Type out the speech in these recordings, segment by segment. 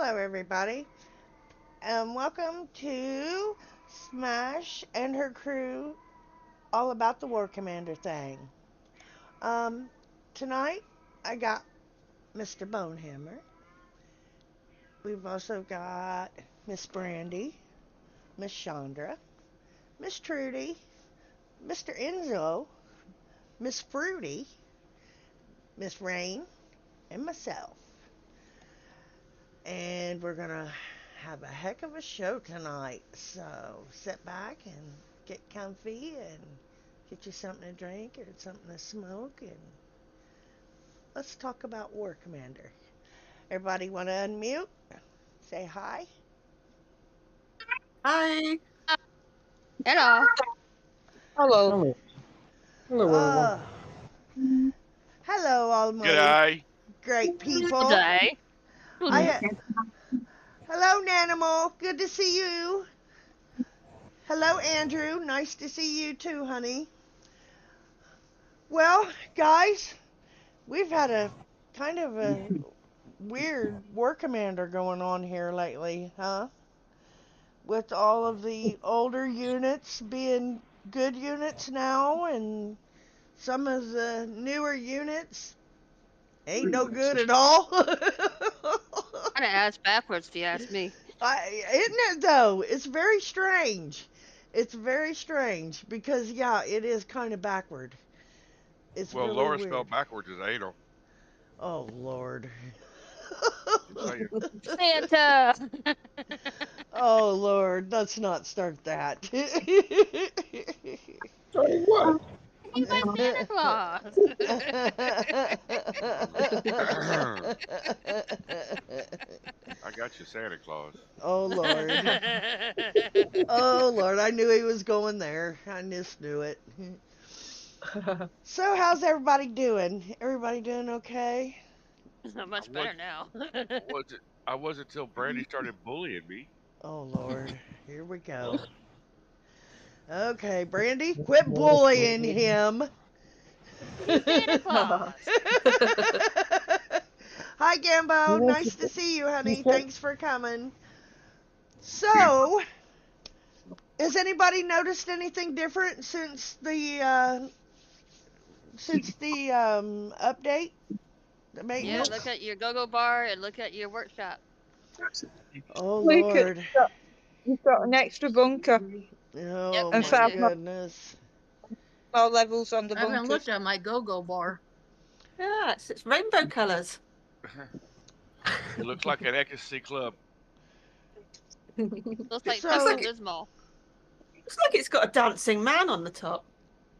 Hello, everybody, and welcome to Smash and her crew, all about the War Commander thing. Um, Tonight I got Mr. Bonehammer. We've also got Miss Brandy, Miss Chandra, Miss Trudy, Mr. Enzo, Miss Fruity, Miss Rain, and myself. And we're gonna have a heck of a show tonight. So sit back and get comfy and get you something to drink or something to smoke and let's talk about War Commander. Everybody want to unmute? Say hi. Hi. Hello. Hello. Hello. Hello, everyone. Uh, Hello, all my G'day. great Good people. day. I Hello, Nanimal. Good to see you. Hello, Andrew. Nice to see you too, honey. Well, guys, we've had a kind of a weird War Commander going on here lately, huh? With all of the older units being good units now, and some of the newer units ain't no good at all. Kind of ass backwards, if you ask me. Isn't it though? It's very strange. It's very strange because yeah, it is kind of backward. It's Well, really Laura weird. spelled backwards is anal. Oh Lord. Just saying. Santa. Oh Lord, let's not start that. Sorry, what? He's my Santa Claus. I got you, Santa Claus. Oh Lord. Oh Lord, I knew he was going there. I just knew it. So how's everybody doing? Everybody doing okay? Not I much was, better now. was it? I was until Brandy started bullying me. Oh Lord, here we go. Okay, Brandy, quit bullying him. He's Santa Claus. Hi Gambo, nice to see you, honey. Thanks for coming. So, has anybody noticed anything different since the update? The Yeah, maintenance? look at your go-go bar and look at your workshop. Oh Look at Lord. that. You've got an extra bunker Yep, Oh and that my five too. goodness. more levels on the I haven't bunkers. looked at my go-go bar. Yeah, it's rainbow colours. It looks like an ecstasy club. Looks like So- Pepto Looks Bismol. like it's got a dancing man on the top.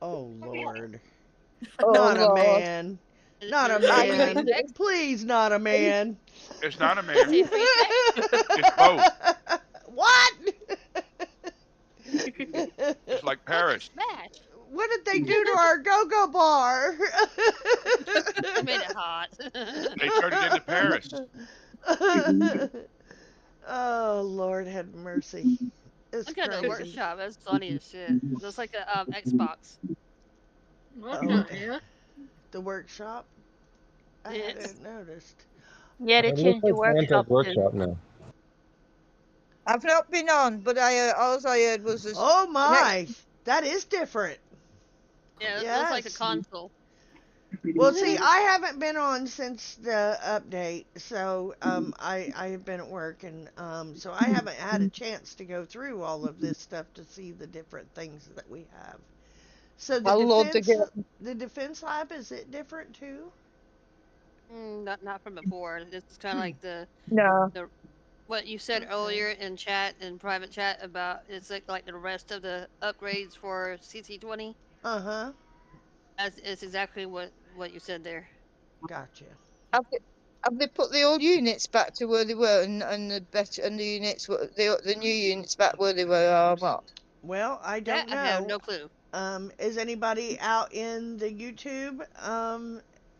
Oh Lord. Oh, Not a Lord. man. Not a Did it say free man. sex? Please, not a man. It's not a Did it say man. free sex? It's both. What? It's like Look, it's Paris. smash. What did they do to our go-go bar? They made it hot. They turned it into Paris. Oh Lord, have mercy. It's Look at the crazy. workshop. That's funny as shit. Looks like a Xbox. Oh, the workshop. I Yes. hadn't noticed. Yeah, they It looks changed the like workshop. Santa's workshop now. I've not been on, but all I heard was this. Oh my, that is different. Yeah, it looks like a Yes. console. Well, see, I haven't been on since the update, so I have been at work, and so I haven't had a chance to go through all of this stuff to see the different things that we have. So I'll load the defense lab, is it different too? Not from before. This is kind of like No. what you said Okay. earlier in chat, in private chat, about it's like the rest of the upgrades for CC20. Uh huh. It's exactly what you said there. Gotcha. Have they put the old units back to where they were, and the units the new units back where they were, or what? Well, I That don't I have know. no clue. Is anybody out in the YouTube?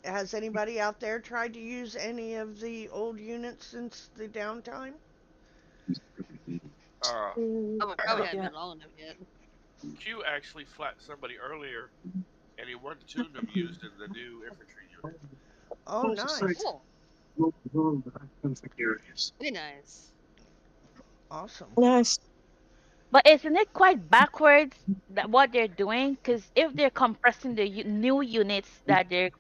Has anybody out there tried to use any of the old units since the downtime? Uh, Oh, it probably hadn't Yeah. been long enough yet. Q actually flattened somebody earlier, and he wanted to tune them used in the new infantry unit. Oh, nice. Cool. Very nice. Awesome. Nice. But isn't it quite backwards that what they're doing? Because if they're compressing the new units that they're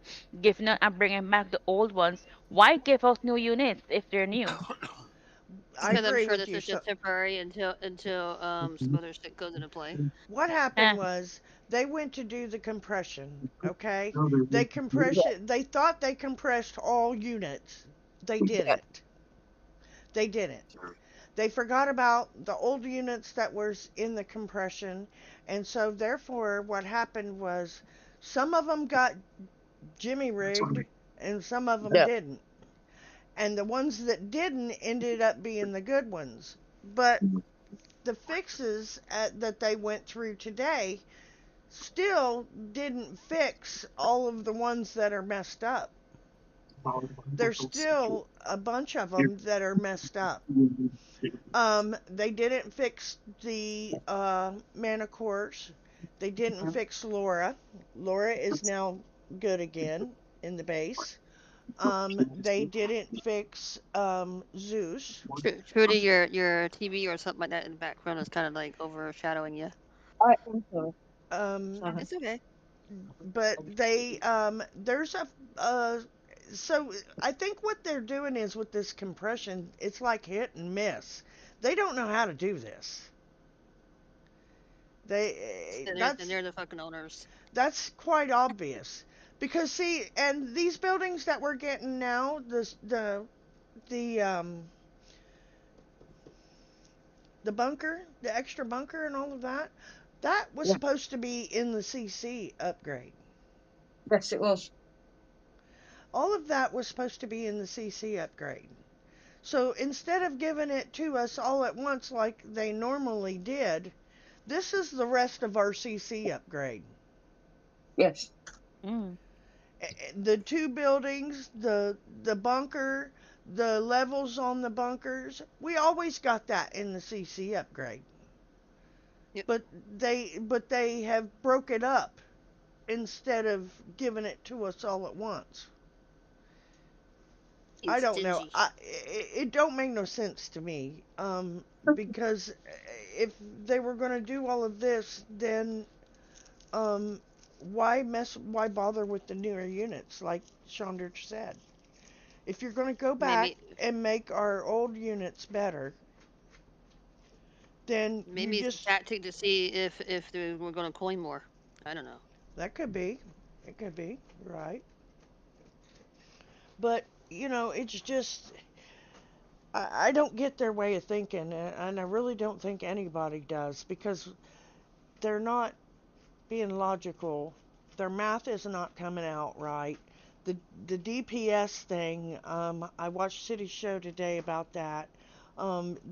giving out and bringing back the old ones, why give us new units if they're new? I Because I'm agree sure with this you. is So just temporary until some other shit goes into play. what Eh, happened was they went to do the compression, okay? Yeah. They thought they compressed all units. They Yeah. didn't. They didn't. They forgot about the old units that was in the compression, and so therefore what happened was some of them got jimmy rigged and some of them Yeah. didn't. And the ones that didn't ended up being the good ones. But the fixes that they went through today still didn't fix all of the ones that are messed up. There's still a bunch of them that are messed up. They didn't fix the mana cores. They didn't fix Laura. Laura is now good again in the base. They didn't fix Zeus. Trudy, your TV or something like that in the background is kind of like overshadowing you. I'm sorry. Um, Sorry. It's okay. but they there's a so I think what they're doing is with this compression, it's like hit and miss. They don't know how to do this. They And they're the fucking owners. that's quite obvious because see, and these buildings that we're getting now, the the bunker, the extra bunker, and all of that, that was Yeah. supposed to be in the CC upgrade. Yes, it was. All of that was supposed to be in the CC upgrade. So instead of giving it to us all at once like they normally did, this is the rest of our CC upgrade. Yes. mm, The two buildings, the bunker, the levels on the bunkers, we always got that in the CC upgrade. Yep. But they have broke it up instead of giving it to us all at once. I It's don't know. stingy. It don't make no sense to me. Because if they were going to do all of this, then um, why bother with the newer units, like Chandra said? If you're going to go back Maybe and make our old units better, then you maybe it's a just tactic to see if we're going to coin more. I don't know. that could be, it could be right. But it's just I don't get their way of thinking, and I really don't think anybody does because they're not being logical. Their math is not coming out right. The the DPS thing, I watched City Show today about that.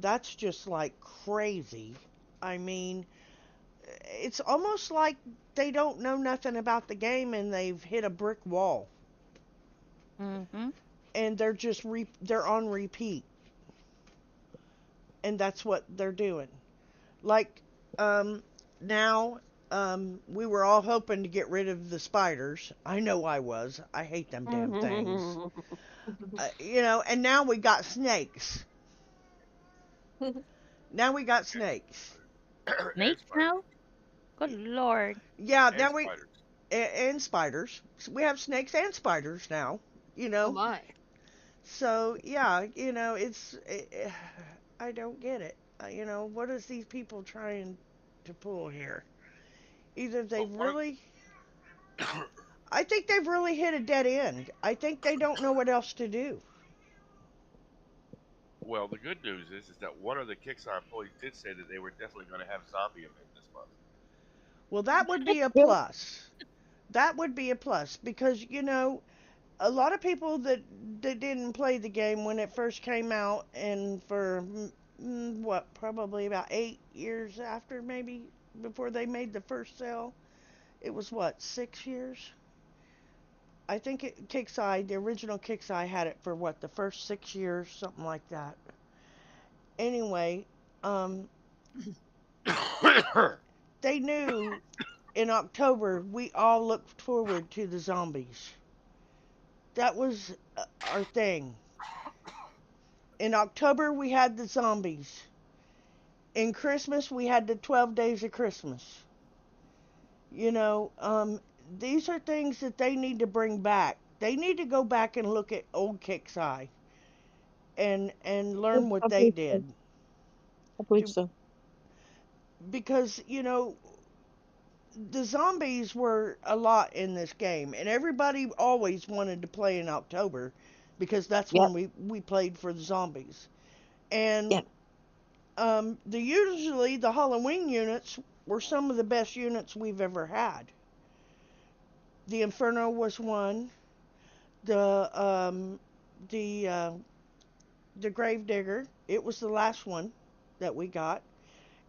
That's just like crazy. I mean, it's almost like they don't know nothing about the game and they've hit a brick wall mm-hmm. and they're on repeat and that's what they're doing. Like now we were all hoping to get rid of the spiders. I know I was. I hate them damn things. And now we got snakes. Now we got snakes. And Snakes spiders. now? Good Lord. Yeah, And now we spiders. and spiders. So we have snakes and spiders now. You Oh know. my. So yeah, I don't get it. What is these people trying to pull here? Either Well, they've really I think they've really hit a dead end. I think they don't know what else to do. well, the good news is that one of the Kickstarter employees did say that they were definitely going to have zombie event this month. Well, that would be a Yeah. plus. That would be a plus because a lot of people that didn't play the game when it first came out, and for what probably about 8 years after, maybe before they made the first sale, it was what 6 years. I think the original Kixeye had it for what the first 6 years, something like that. Anyway, um, they knew in October we all looked forward to the zombies. That was our thing. In October we had the zombies. In Christmas we had the 12 days of Christmas. You know, these are things that they need to bring back. They need to go back and look at old Kicks Eye and learn what I they believe so. did. I believe To, so. because, the zombies were a lot in this game, and everybody always wanted to play in October because that's when Yep. we played for the zombies. And Yep. usually the Halloween units were some of the best units we've ever had. The Inferno was one. The the uh, the Gravedigger. It was the last one that we got,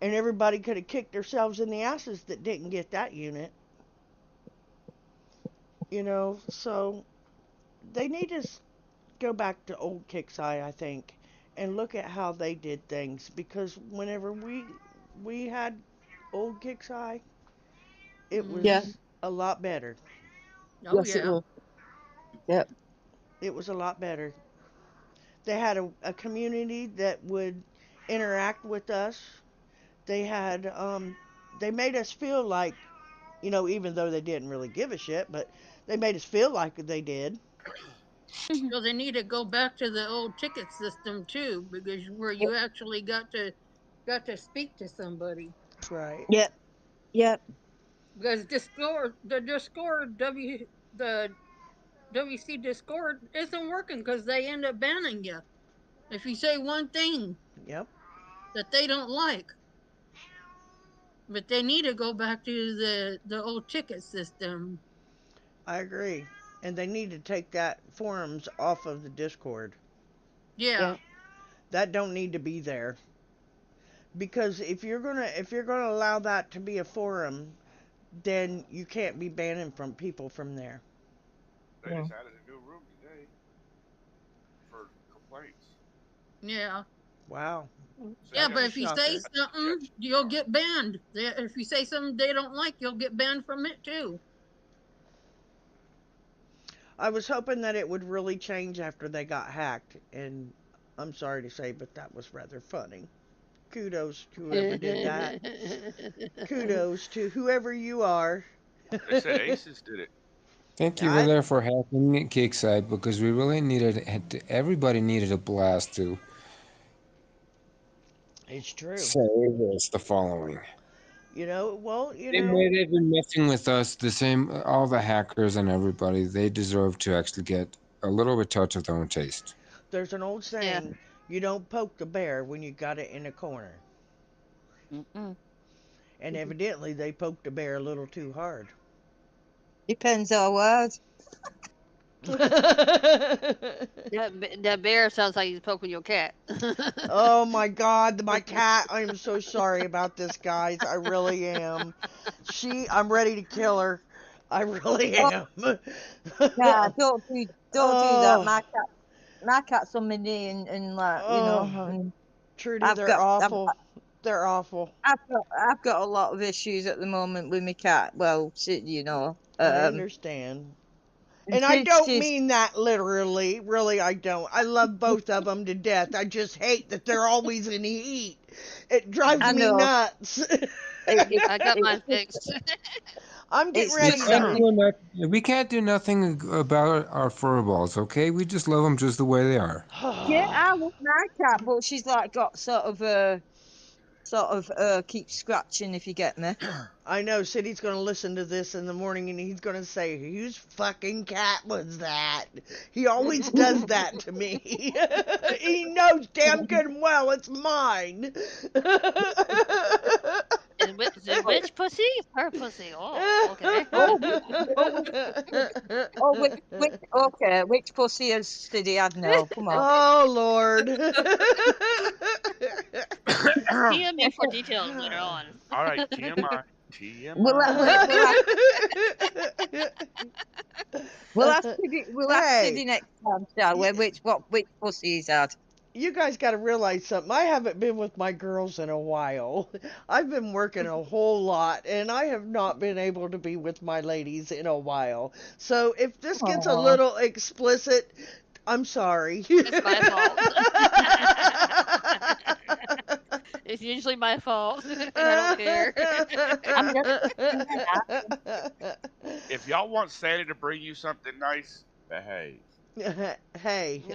and everybody could have kicked themselves in the asses that didn't get that unit. So they need to go back to old Kicks Eye, I think, and look at how they did things because whenever we had old Kicks Eye, it Yeah. Mhm. was a lot better. Oh Yes, it yeah. will. Yep. It was a lot better. They had a community that would interact with us. They had they made us feel like, even though they didn't really give a shit, but they made us feel like they did. So they need to go back to the old ticket system too, because where Yep. you actually got to speak to somebody. Right. Yep. Yep. Because the WC Discord isn't working because they end up banning you if you say one thing Yep. that they don't like. But they need to go back to the old ticket system. I agree. And they need to take that forums off of the Discord. Yeah. Yep. That don't need to be there. Because if you're gonna allow that to be a forum, then you can't be banning from people from there. They just No. added a new room today for complaints. Yeah. Wow. So Yeah, That but was a if you say shocker. that's the something, objection you'll part. get banned. If you say something they don't like, you'll get banned from it too. I was hoping that it would really change after they got hacked, and I'm sorry to say, but that was rather funny. Kudos to whoever did that. Kudos to whoever you are. They said Aces did it. Thank you, I Willer, for helping Kickside because we really needed, everybody needed a blast to It's true. say this the following. Well, Same way they've been messing with us, the same, all the hackers and everybody, they deserve to actually get a little bit touch of their own taste. there's an old Yeah. saying, you don't poke the bear when you got it in a corner. Mm-mm. And evidently they poked the bear a little too hard. Depends on word. That bear sounds like he's poking your cat. Oh my god, my cat. I am so sorry about this, guys. I really am. I'm ready to kill her. I really Oh, am. nah, don't do that. Oh, My cat's on my knee and like oh, and Trudy, I've they're got I've, awful. They're awful. I've got a lot of issues at the moment with my cat. Well, I understand. and And I don't she's mean that literally. Really, I don't. I love both of them to death. I just hate that they're always in heat. It drives I me know nuts. it, I got it, mine fixed. I'm getting it's We ready just can't to. something. do we can't do nothing about our furballs, okay? We just love them just the way they are. Yeah, I love my cat, but she's like got sort of keep scratching if you get me. I know Sidney's gonna listen to this in the morning and he's gonna say, whose fucking cat was that? He always does that to me. He knows damn good and well it's mine. Is it which pussy? Her pussy. Oh, okay. Oh, which okay, which pussy has Stiddy had now? Come on. Oh Lord. DM me for details later on. All right, TMI. We'll TMI. ha- we'll we'll have we'll ask Hey, Stiddy next time, shall we? Which pussy he's had? you guys got to realize something. I haven't been with my girls in a while. I've been working a whole lot, and I have not been able to be with my ladies in a while. So if this gets a Oh, little explicit, I'm sorry. It's my fault. It's usually my fault, and I don't care. I'm just saying that. If y'all want Santa to bring you something nice, behave. Hey,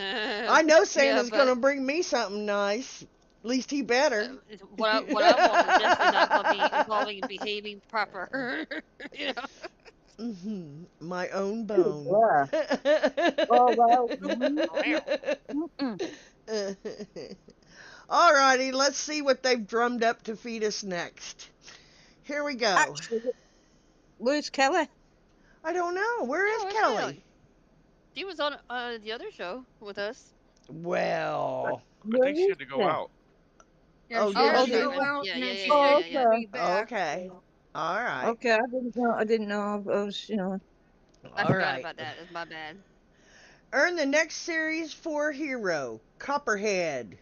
I know Yeah, Santa's but gonna bring me something nice. At least he better. what I want is definitely not gonna be involving behaving proper. You know. My own Oh, bone. yeah. Oh, well. Mm-mm. Alrighty, let's see what they've drummed up to feed us next. Here we go. Actually, where's Kelly? I don't know. Where Yeah, is where's Kelly? Kelly? She was on the other show with us. Well, I Where think she is had to go she? out. Yeah, oh, she did had Oh, to she? did go you? out Yeah, and yeah, then yeah, she yeah, said yeah, Oh, yeah. she'd okay. be back. Okay. All right. Okay, I didn't know. I was, I All forgot right. about that. It's my bad. Earn the next series 4 hero, Copperhead,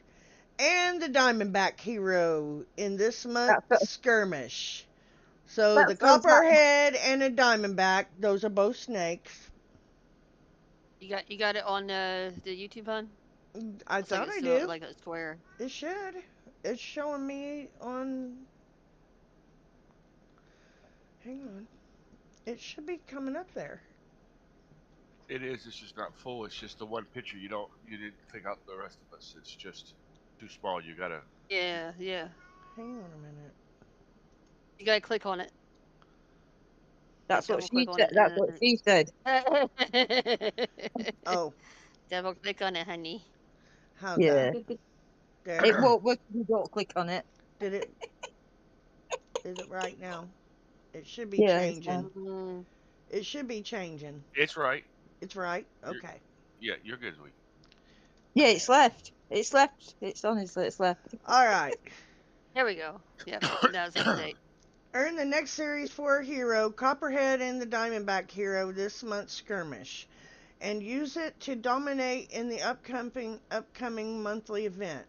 and the Diamondback hero in this month's that, skirmish. So the that feels like Copperhead and the Diamondback, those are both snakes. You got it on the YouTube one? I Looks like thought it's I still do. like a square. It should. It's showing me on. Hang on. It should be coming up there. It is. It's just not full. It's just the one picture. You didn't pick out the rest of us. It's just too small. You gotta. Yeah, yeah. Hang on a minute. You gotta click on it. Like that's what double she click on said. it That's what she said. Oh, Double click on it, honey. how's that? Yeah. It There. won't work if you don't click on it. Did it? Is it right now? It should be Yeah. changing. Mm, It should be changing. It's right. It's right? You're, Okay. yeah, you're good, Zoe. Yeah, it's left. It's left. It's honestly, it's left. Alright. there we go. Yep, that was up to date. Earn the next series 4 hero, Copperhead and the Diamondback hero this month's skirmish. And use it to dominate in the upcoming monthly event.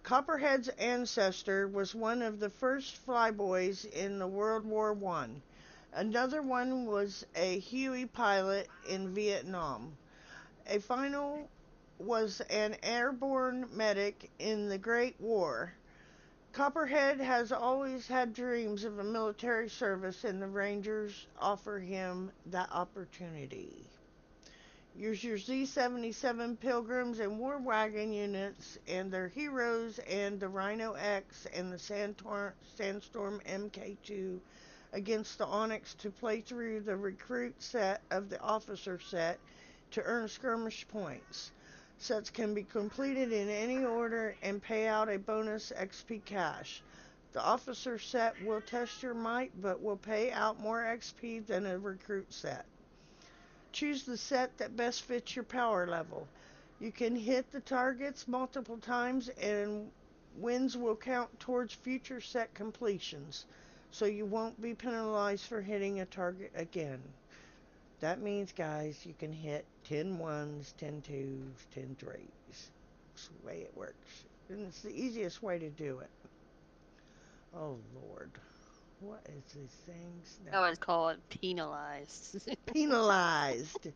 Copperhead's ancestor was one of the first flyboys in the World War One. Another one was a Huey pilot in Vietnam. A final was an airborne medic in the Great War. Copperhead has always had dreams of a military service, and the Rangers offer him that opportunity. Use your Z-77 Pilgrims and War Wagon units and their heroes and the Rhino X and the Sandstorm MK2 against the Onyx to play through the recruit set of the officer set to earn skirmish points. Sets can be completed in any order and pay out a bonus XP cash. The officer set will test your might but will pay out more XP than a recruit set. Choose the set that best fits your power level. You can hit the targets multiple times and wins will count towards future set completions, so you won't be penalized for hitting a target again. That means, guys, you can hit 10 ones, 10 twos, 10 threes. That's the way it works. And it's the easiest way to do it. Oh, Lord. What is these things I now? would call it penalized. Penalized.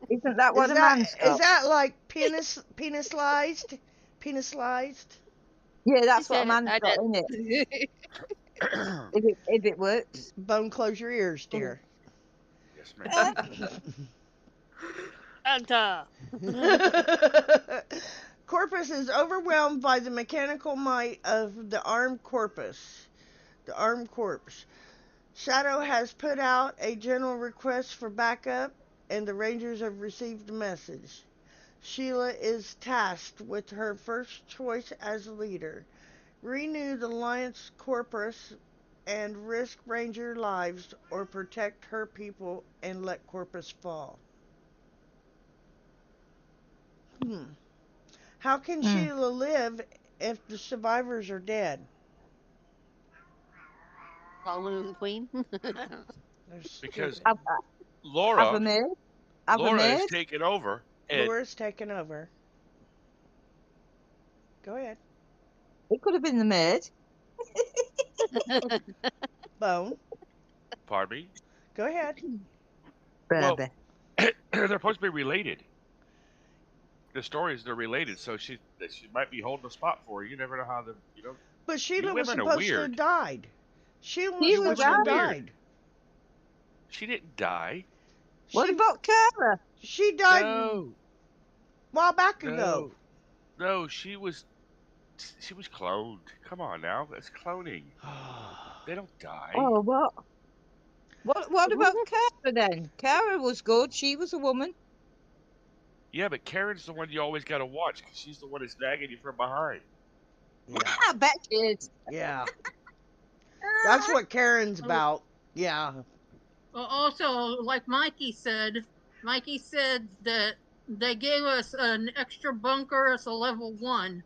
Isn't that Is what a that man's is got? that like penisized? Penisized? Yeah, She that's what a said man's I got in it. did. If it works. Bone, close your ears, dear. Yes, ma'am. Anta. Corpus is overwhelmed by the mechanical might of the armed corpus. The armed corpse. Shadow has put out a general request for backup, and the Rangers have received the message. Sheila is tasked with her first choice as leader. Renew the Alliance Corpus and risk Ranger lives or protect her people and let Corpus fall. How can Hmm. Sheila live if the survivors are dead? Long live the queen. They're Because stupid. Have a Laura, maid. Have a Laura is maid. taking over, and Laura's taken over. Go ahead. It could have been the maid. Bone. pardon me. Go ahead. Well, Baby. they're supposed to be related. The stories they're related, so she might be holding a spot for her. You never know how the But you Sheila was women are supposed to have weird. died. Sheila was He You was supposed women to are have right. weird. died. She didn't die. What She about Kara? she died a No, while back ago. no, no. She was cloned. Come on now, that's cloning. They don't die. Oh, what? What about Kara then? Kara was good. She was a woman. Yeah, but Karen's the one you always got to watch because she's the one that's nagging you from behind. Yeah, I bet she is. yeah. That's what Karen's Oh, about. Yeah. also, like Mikey said that they gave us an extra bunker as a level 1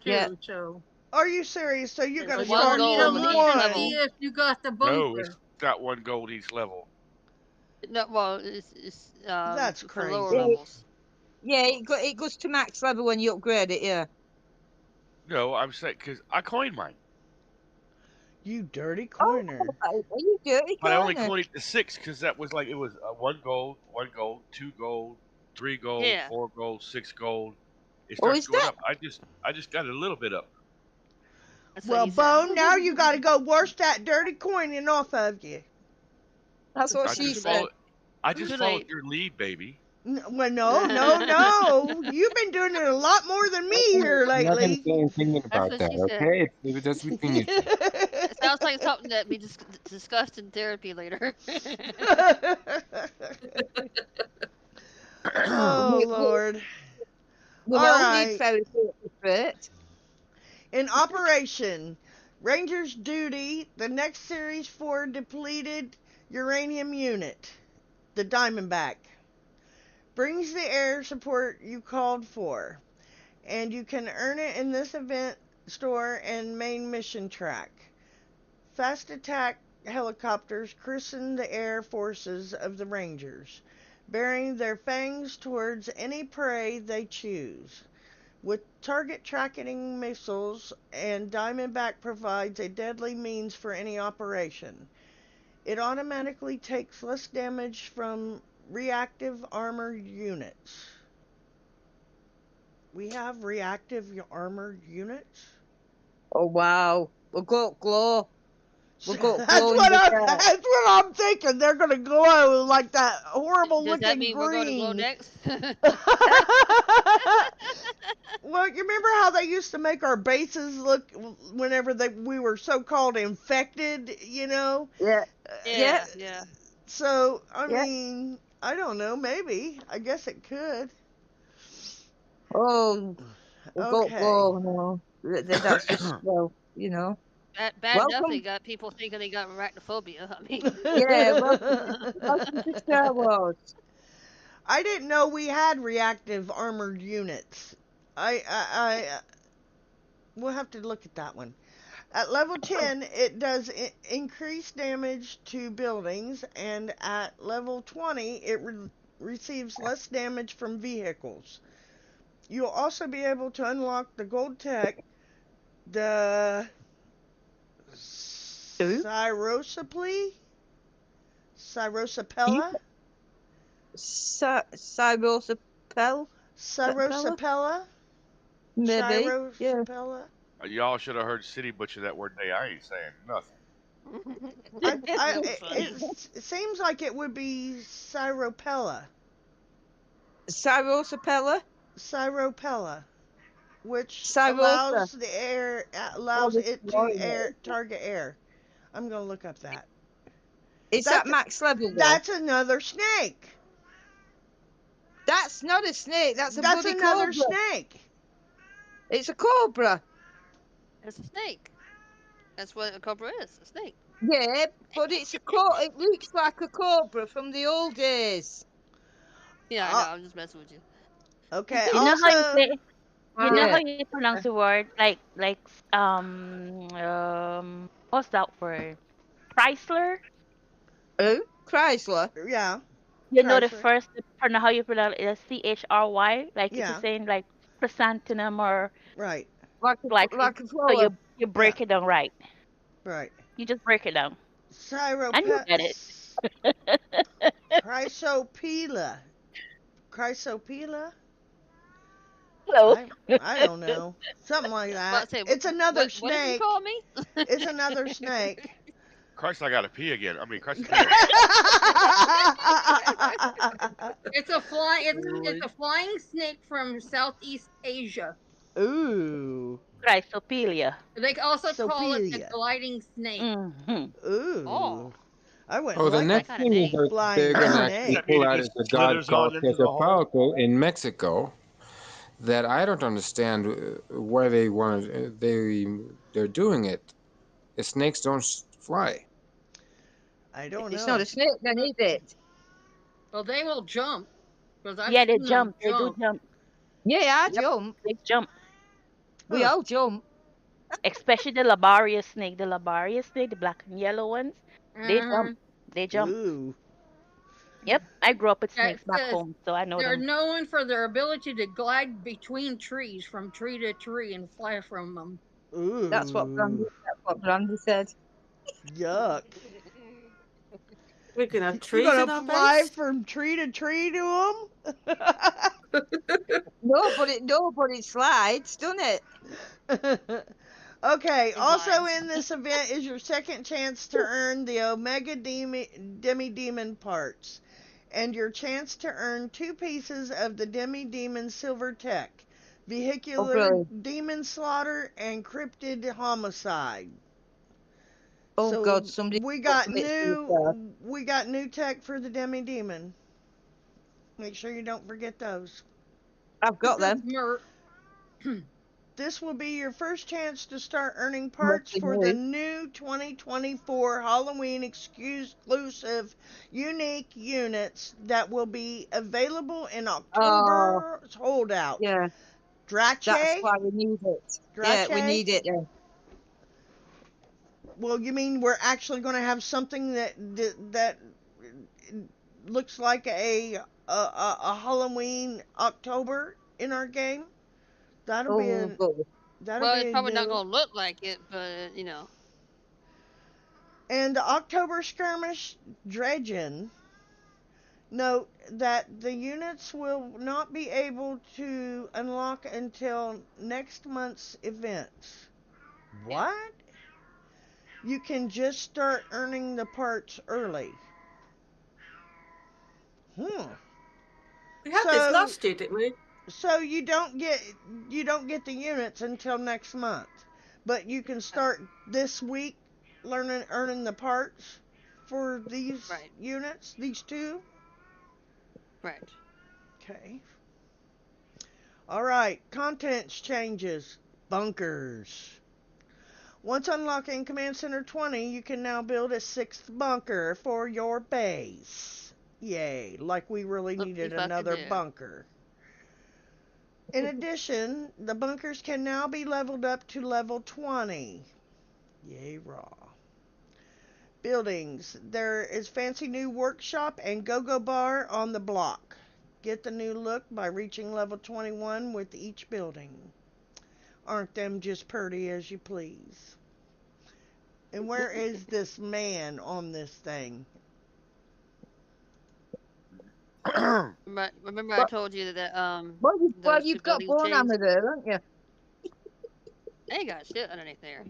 Yeah. too. So Are you serious? So you got It's to you one start don't gold even from with look each to one. see level. if you got the No, it's bunker. got one gold each level. No, well, it's That's for lower crazy. levels. Yeah, it goes to max level when you upgrade it, yeah. No, I'm saying because I coined mine, You dirty Oh, coiner. are you dirty but I only corner? coined it to six because that was like it was one gold, two gold, three gold, Yeah, four gold, six gold. It Oh, starts is going that? up. I just got a little bit up. that's what Well, he says. Bone, now you got to go wash that dirty coining off of you. That's what I she just Too said. late. followed. I just Too followed late. your lead, baby. Well, no, no, no. You've been doing it a lot more than me here I'm not going to lately. say anything That's about what that, she said. okay? It's leave it just between you two. It sounds like something that we discussed in therapy later. Oh, We, we, Lord. we All all need right. therapy at this rate. In Operation Ranger's Duty, the next Series 4 depleted uranium unit, the Diamondback, brings the air support you called for, and you can earn it in this event store and main mission track. Fast attack helicopters christen the air forces of the Rangers, bearing their fangs towards any prey they choose. With target tracking missiles, and Diamondback provides a deadly means for any operation. It automatically takes less damage from reactive armored units. We have reactive armored units? Oh, wow. We'll go glow. We'll go That's glow in what the I'm. dark. That's what I'm thinking. They're gonna glow like that horrible Does that looking mean we're going to glow green. next? Well, you remember how they used to make our bases look whenever we were so-called infected, you know? Yeah, yeah, Yeah. Yeah, yeah. So, I yeah. mean, I don't know, maybe. I guess it could. Oh, we'll go Okay. glow now. That's just, well, you know. Bad enough they Welcome. got people thinking they got arachnophobia. I mean, Yeah, welcome to Star Wars. I didn't know we had reactive armored units. I we'll have to look at that one. At level 10, it does increase damage to buildings, and at level 20, it receives less damage from vehicles. You'll also be able to unlock the gold tech, the Who? Cyrosaply? You Cyrosapella? Cyrosa Pella? Cyrosapella? Maybe. Yeah. Cyrosapella? Y'all should have heard City Butcher that word day. I ain't saying nothing. that's funny. It seems like it would be Cyropella. Cyrosa Pella? Cyropella, which Cyrosa. allows the air Oh, allows this it to warrior. air target air. I'm gonna look up that. Is that That's max level though? that's another snake. That's not a snake. That's a That's bloody another cobra. snake. It's a cobra. It's a snake. That's what a cobra is, a snake. Yeah, but it's a It looks like a cobra from the old days. Yeah, I know. Uh, I'm just messing with you. okay. You know how you Also, say, you know how Yeah. you pronounce the word what's that word? Chrysler? Who? Chrysler. yeah, You know the Chrysler. first how you pronounce it is CHRY, like if you're Yeah, saying like chrysanthemum or right. like Like a so flower. you Yeah, break it down right. right. You just break it down. And you Cyrope get it. Chrysopela. Chrysopela? Hello. I I don't know. Something like About that. to say, It's another what did you snake. call me? It's another snake. Christ, I gotta pee again. I mean, Christopia. It's a flying snake from Southeast Asia. Ooh. Chrysophilia. They also call it the Sopelia. gliding snake. Mm-hmm. Ooh. Oh, I wouldn't Oh, the like that a next kind of thing is name. that they're flying going to actually Does that snake. mean pull it out just is the god slithers called on into the hole? Quetzalcoatl in Mexico. That I don't understand why they want to, they're doing it. The snakes don't fly. I don't It's not know. a snake, then, is it? Well, they will jump because I've Yeah, they seen them jump. They do jump. jump. Yeah, I Yep, jump. they jump. We Huh. all jump. Especially the labarius snake. The labarius snake, the black and yellow ones, they jump. Uh-huh. They jump. Ooh. Yep, I grew up with That snakes back says home, so I know they're them. known for their ability to glide between trees from tree to tree and fly from them. Ooh. That's what Brandy said. Yuck. We're gonna have You trees in gonna our fly base. from tree to tree to No, but it slides, doesn't it? them? Okay, It also glides. in this event is your second chance to earn the Omega Demi Demon parts, and your chance to earn two pieces of the Demi Demon Silver Tech, Oh, Vehicular brilliant. Demon Slaughter, and Cryptid Homicide. Oh, So God, somebody we got got commit suicide. new tech for the Demi Demon. Make sure you don't forget those. I've got This them. mer- This will be your first chance to start earning parts Mostly for the new. new 2024 Halloween exclusive unique units that will be available in Oh, October's holdout. yeah. That's Drache? why we need it. Yeah, we Drache? need it then. Well, you mean we're actually going to have something that looks like a Halloween October in our game? That'll be Oh, a good. that'll Well, be it's a probably not new. gonna look like it, but you know. And the October skirmish dredging. Note that the units will not be able to unlock until next month's events. Yeah. What? You can just start earning the parts early. Hmm. We had this So last year, didn't we? so you don't get the units until next month. But you can start this week learning earning the parts for these Right. units, these two. Right. Okay. All right, contents changes. Bunkers. Once unlocking Command Center 20, you can now build a sixth bunker for your base. Yay, like we really Oopsie needed fucking another do. bunker. In addition, the bunkers can now be leveled up to level 20. Yay, raw. Buildings. There is fancy new workshop and go-go bar on the block. Get the new look by reaching level 21 with each building. Aren't them just purty as you please? And where is this man on this thing? Remember I But, told you that well, those two you've got buildings bone changed. hammer there, haven't you? They ain't got shit underneath there.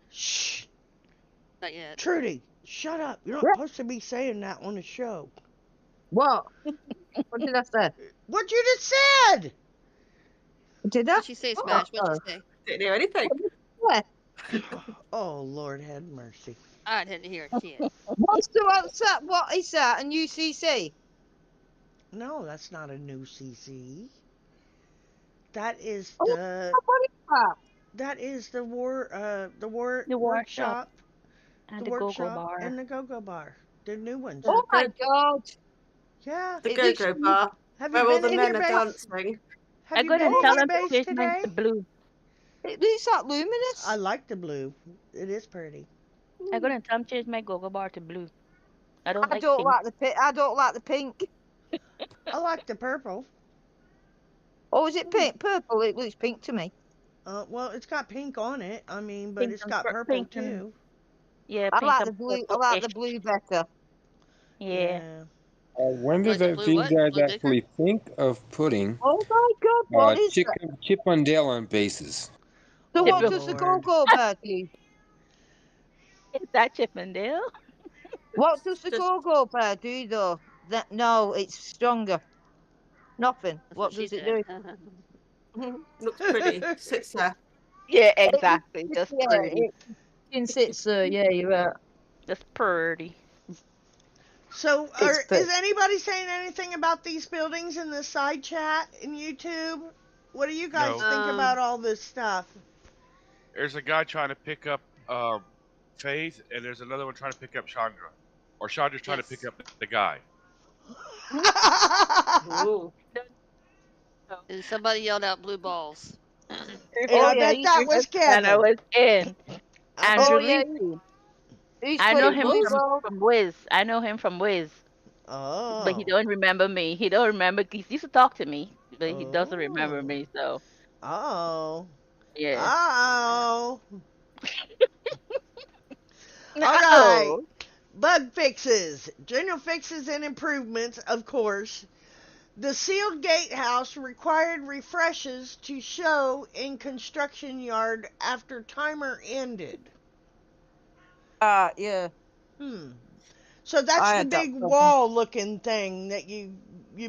Shh! Not yet. Trudy, shut up. You're not Yeah. supposed to be saying that on the show. What? What did I say? What you just said! Did I? What'd she say, Oh, Smash? What'd she say? Didn't hear anything. what did I say? Oh, Lord have mercy. I didn't hear shit. What's the outside? What is that? A new CC? No, that's not a new CC. That is Oh, the what is that? that is the war The workshop workshop, and the the go-go workshop and bar. the go-go bar. They're new ones. Yeah, Oh my God! Yeah. the It looks go-go new. bar Have you where all been the in your men are base? dancing. Have I you go been and in tell your them to base change mine today? to blue. It looks like I luminous. like the blue. It is pretty. I go Hmm. and tell them to change my go-go bar to blue. I don't I like don't pink. like the pink. I don't like the pink. I like the purple. Oh, is it pink? Purple. It looks pink to me. Well, it's got pink on it. I mean, but Pink it's and got purple pink and too. yeah, I pink like the and blue. I like the purple-ish. blue better. Yeah. Yeah. When does Like the that blue these what? guys Blue dicker? actually think of putting Oh my God, what is Chick that? Chip and Dale on bases? So Oh what Chip- does the Lord. go-go bear do? Is that Chippendale? What does the Just go-go bear do though? That no, it's stronger. Nothing. That's what What she does it said. do? looks pretty. Sits there. Yeah, It, exactly. Just yeah, pretty. it sits there. Yeah, you're right. Just pretty. So, It's is pretty. anybody saying anything about these buildings in the side chat in YouTube? What do you guys No, think about um, all this stuff? there's a guy trying to pick up Faith, and there's another one trying to pick up Chandra, or Chandra's trying to pick yes. up the guy. Ooh. Don't know. And somebody yelled out blue balls. Yeah, Oh I yeah, bet that was And I Kevin. was in. I bet. Andrew oh yeah, Leacey. he's I know playing him Who? blue from ball. Wiz. I know him from Wiz. But he Oh. don't remember me. He don't remember. He used to talk to me, but he doesn't remember Oh. me. So Oh. yeah. Oh. All right. No. Bug fixes, general fixes and improvements, of course. The sealed gatehouse required refreshes to show in construction yard after timer ended. Yeah, Hmm. So that's I the had that big problem. wall looking thing that you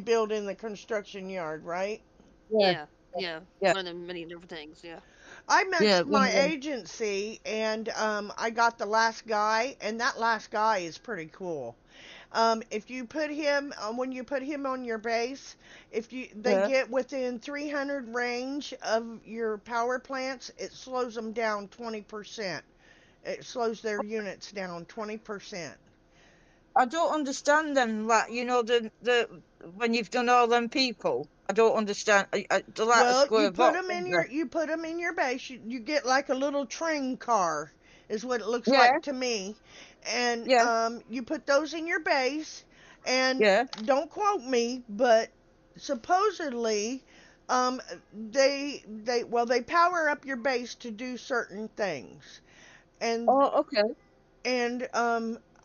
build in the construction yard, right? Yeah, Yeah, yeah. yeah, One of the many different things. Yeah. I yeah. mentioned One my of them. agency and I got the last guy, and that last guy is pretty cool. If you put him when you put him on your base, if you they Yeah. get within 300 range of your power plants, it slows them down 20%. It slows their units down 20%. I don't understand them. Like the when you've done all them people, I don't understand. The like a Well, square box, isn't there? you put them in your base. You get like a little train car, is what it looks Yeah, like to me, and yeah, you put those in your base. And yeah. don't quote me, but supposedly, um, they power up your base to do certain things, and Oh, okay.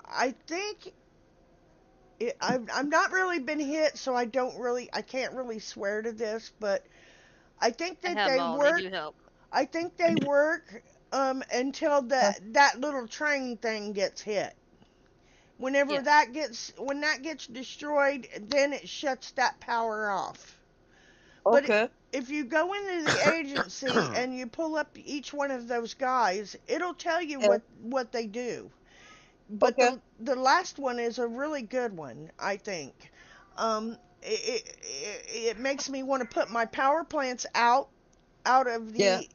I think. I've not really been hit, so I can't really swear to this, but I think I that have them they all. They work. do help. I think they work until Uh, that little train thing gets hit. Whenever Yes. when that gets destroyed, then it shuts that power off. But okay. if you go into the agency and you pull up each one of those guys, it'll tell you Yeah. what they do. But Okay. the last one is a really good one, I think. It makes me want to put my power plants out of Yeah. the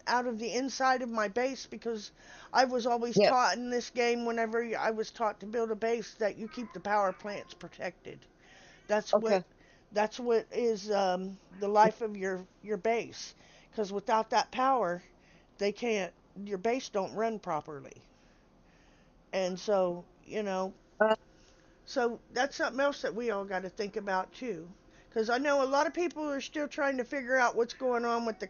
out of the inside of my base, because I was always Yeah. taught in this game, whenever I was taught to build a base, that you keep the power plants protected. That's what Okay. that's what is the life of your base, because without that power, they can't your base don't run properly. And so, Uh, so that's something else that we all got to think about too. Because I know a lot of people are still trying to figure out what's going on with the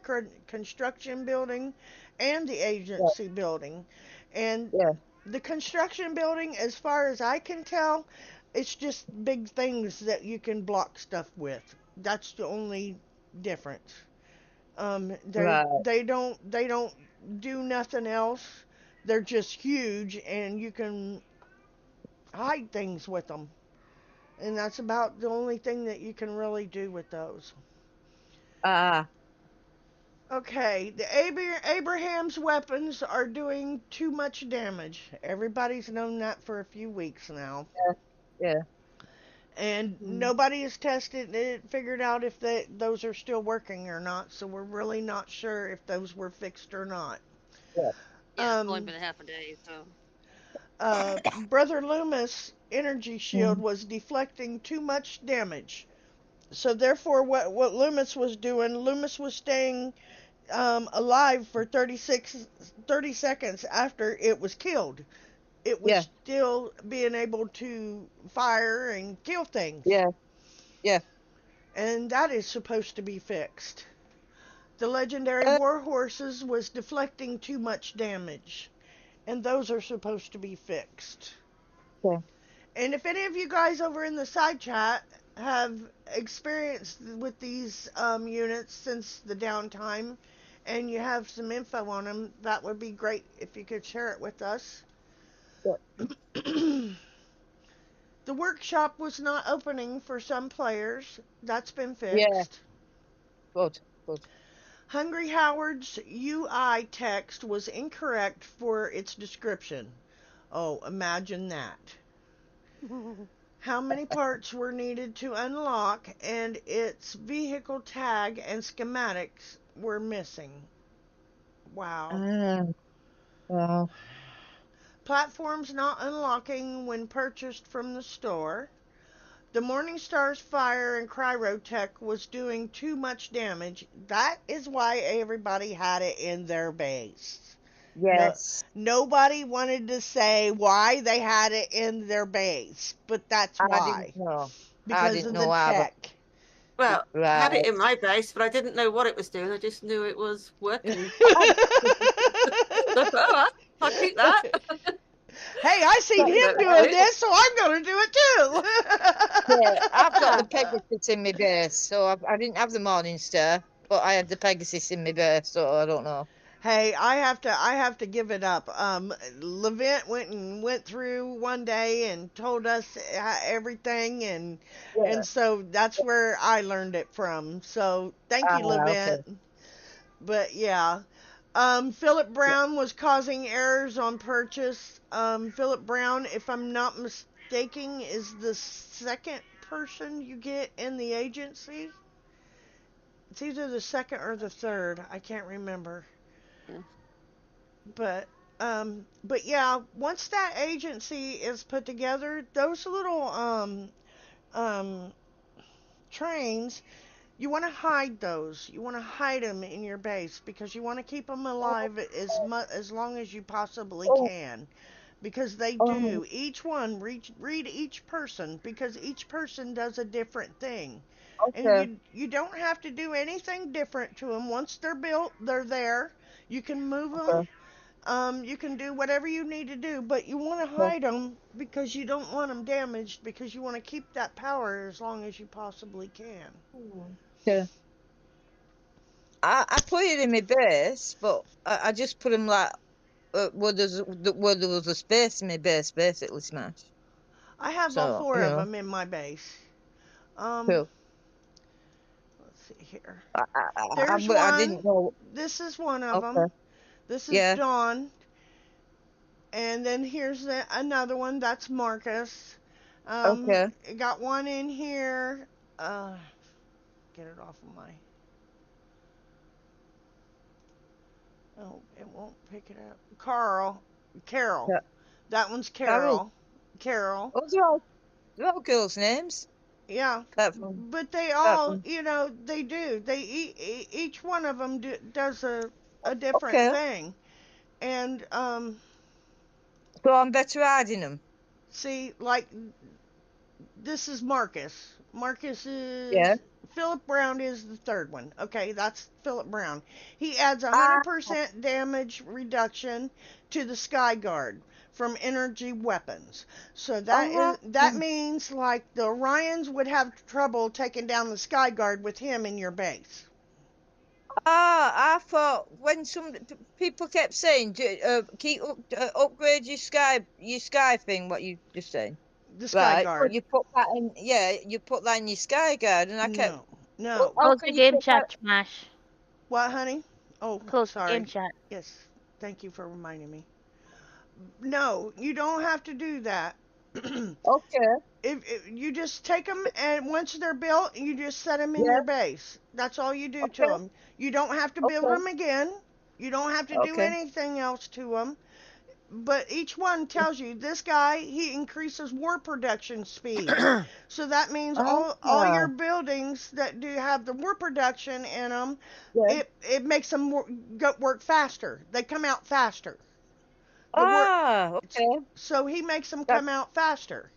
construction building and the yeah. agency building. And Yeah. the construction building, as far as I can tell, it's just big things that you can block stuff with. That's the only difference. Right. They don't do nothing else. They're just huge, and you can hide things with them. And that's about the only thing that you can really do with those. Ah. Okay, the Abraham's weapons are doing too much damage. Everybody's known that for a few weeks now. Yeah. Yeah. And Mm. nobody has tested it, figured out if those are still working or not, so we're really not sure if those were fixed or not. Yeah. Yeah, it's only Um, been a half a day, so. Brother Loomis' energy shield Mm. was deflecting too much damage. So therefore, what Loomis was doing, Loomis was staying alive for 30 seconds after it was killed. It was Yeah. still being able to fire and kill things. Yeah. Yeah. And that is supposed to be fixed. The legendary Uh, war horses was deflecting too much damage. And those are supposed to be fixed. okay. And if any of you guys over in the side chat have experience with these units since the downtime and you have some info on them, that would be great if you could share it with us. The workshop was not opening for some players. That's been Yeah, fixed. good, good. Hungry Howard's UI text was incorrect for its description. Oh, imagine that. How many parts were needed to unlock, and its vehicle tag and schematics were missing. Wow. Ah, wow. Platforms not unlocking when purchased from the store. The Morningstar's fire and Cryrotech was doing too much damage. That is why everybody had it in their base. No, Yes, nobody wanted to say why they had it in their base, but that's I didn't why. know. I Because didn't of the know either. tech. Well, I had it Right. in my base, but I didn't know what it was doing. I just knew it was working. So, oh, I'll keep that. Hey, I seen But, You him know, doing this, so I'm going to do it yeah, I've got the too. Pegasus in my base, so I didn't have the Morningstar, but I had the Pegasus in my base, so I don't know. Hey, I have to give it up. Levent went through one day and told us everything, Yeah. and so that's where I learned it from. So thank Ah, you, Levent. okay. But yeah, Philip Brown was causing errors on purchase. Philip Brown, if I'm not mistaken, is the second person you get in the agency. It's either the second or the third. I can't remember. Yeah. But yeah, once that agency is put together, those little um trains, you want to hide those. You want to hide them in your base because you want to keep them alive as long as you possibly Oh, can. Because they oh, do. Each one read each person because each person does a different thing. And okay, you don't have to do anything different to them. Once they're built, they're there. You can move them. okay, You can do whatever you need to do, but you want to okay. hide them because you don't want them damaged because you want to keep that power as long as you possibly can. Okay. I put it in my base, but I just put them like where there was a space in my base, basically smash. I have all So four of them in my base. Um, cool. let's see here. There's But I one. didn't know. This is one of them. Okay, This is yeah, Dawn. And then here's another one. That's Marcus. okay. Got one in here. Uh, get it off of my. Oh, it won't pick it up. Carol. Yeah. That one's Carol. Carol. Carol. Those are all girls' names. Yeah. Apart from, But they apart all, from. they do. Each one of them does a different Okay. thing. And So I'm better hiding them. see, like this is Marcus. Marcus Yeah. is Philip Brown is the third one. Okay, that's Philip Brown. He adds Ah. 100% damage reduction to the Sky Guard from energy weapons. So Ah. that means like the Orions would have trouble taking down the Sky Guard with him in your base. I thought when some people kept saying, keep upgrade your sky thing, what you just saying, The Sky right? But Guard. you put that in, yeah, you put that in your sky guard, and I kept, No. well, No. how Close the can you game put that? chat, Smash. What, honey? Oh, Close the game sorry. chat. Yes. Thank you for reminding me. No, you don't have to do that. Okay, If you just take them and once they're built, you just set them in yeah, your base. That's all you do to okay, them. You don't have to build okay, them again. You don't have to do okay. anything else to them. But each one tells you this guy he increases war production speeds. So that means all your Ah, buildings that do have the war production in them, yeah. it makes them work faster. They come out faster. The work Okay. so he makes them That come out faster.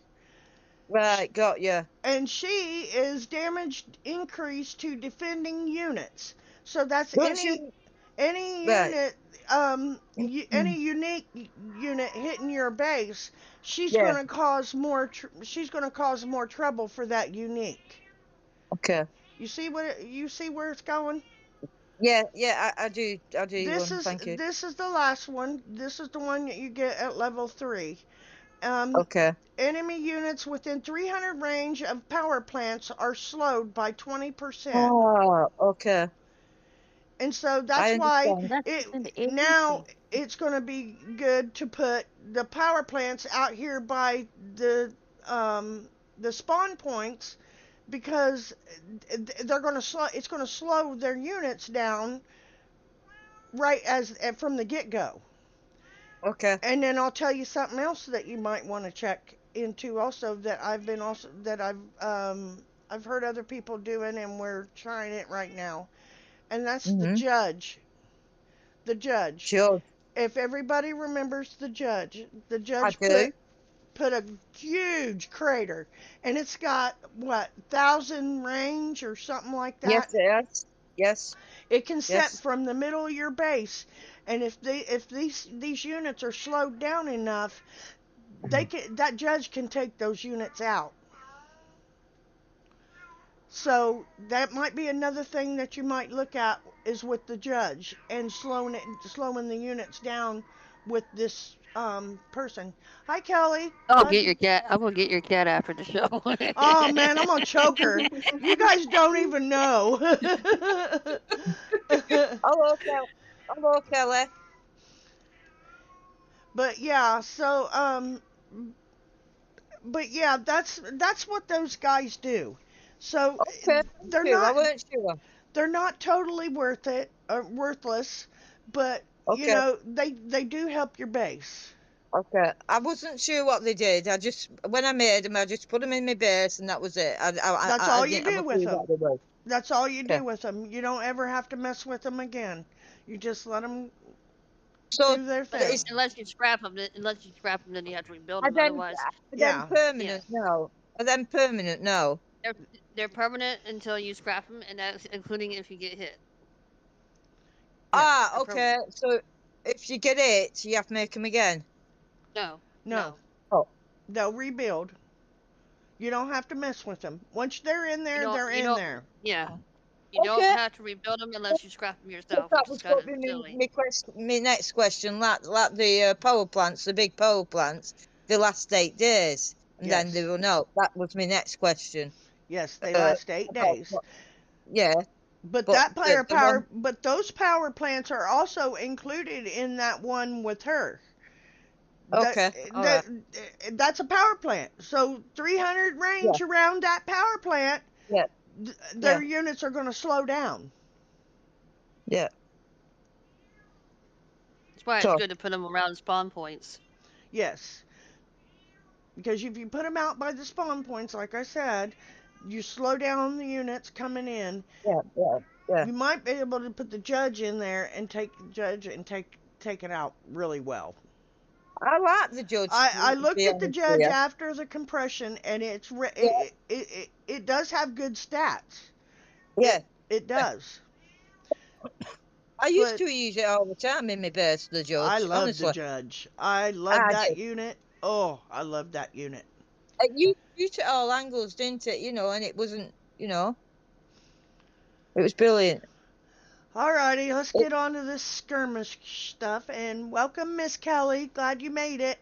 right, got you. And she is damage increased to defending units. So that's Don't any you? Any Right. unit, any unique unit hitting your base, Yeah. she's gonna cause more trouble for that unique. Okay. You see where it's going? Yeah. Yeah. I do. I do. Thank you. This is the last one. This is the one that you get at level 3. Um, Okay. Enemy units within 300 range of power plants are slowed by 20%. Oh. Okay. And so I that's why understand. That's it in the now agency. it's going to be good to put the power plants out here by um, the spawn points, because they're going to slow. It's going to slow their units down right as from the get go. Okay. And then I'll tell you something else that you might want to check into also, that I've heard other people doing, and we're trying it right now. And that's the Mhm. judge. The judge. Sure. If everybody remembers the I judge do. put a huge crater, and it's got what, 1,000 range or something like Yes. that. Yes. Yes. It can set Yes. from the middle of your base, and if these units are slowed down enough, that judge can take those units out. So that might be another thing that you might look at, is with the judge and slowing the units down with this person. Hi Kelly, I'll glad get you. your cat. I'm gonna get your cat after the show. Oh man, I'm gonna choke her. You guys don't even know. Hello, Kelly. Hello, Kelly. But yeah, but yeah, that's what those guys do. So Okay. Thank they're you. I not weren't sure. they're not totally worthless, but you Okay. know they do help your base. Okay. I wasn't sure what they did. I just, when I made them, I just put them in my base, and that was it. That's all I you didn't have do a with clue what them. they were. That's all you Okay. do with them. You don't ever have to mess with them again. You just let them So do their unless, thing. it's unless you scrap them, unless you scrap them, then you have to rebuild are them. then Otherwise, are then Yeah. yeah, permanent now. Are then permanent now. they're they're permanent until you scrap them, and that's including if you get hit. Yeah. Ah, They're okay. permanent. So if you get it, you have to make them again. No, No, no, Oh, they'll rebuild. You don't have to mess with them. Once they're in you there, don't. they're You in don't. there. Yeah, you don't okay. have to rebuild them unless you scrap them yourself, That which is was kind going of to be silly. my question. My next question, like the power plants, the big power plants, the last 8 days, and then they Yes. run out. That was my next question. Yes, they Uh, last eight about days. what? Yeah, but the one. But those power plants are also included in that one with her. That Okay, all that right. that's a power plant. So 300 Yeah, range around that power plant, yeah, their yeah, units are going to slow down. yeah. That's why it's So good to put them around spawn points. Yes, because if you put them out by the spawn points, like I said, you slow down the units coming in. yeah, yeah, yeah. You might be able to put the judge in there and take the judge and take it out really well. I like the judge. I To looked be at the honest with judge you. after the compression, and Yeah, it does have good stats. yeah. It Yeah. does. I used But to use it all the time in my base. The I judge, love the honestly, judge. I love I that did. unit. Oh, I love that unit. You used it all angles, didn't it? And it wasn't. It was brilliant. Alrighty, let's It, get on to this skirmish stuff. And welcome, Miss Kelly. Glad you made it.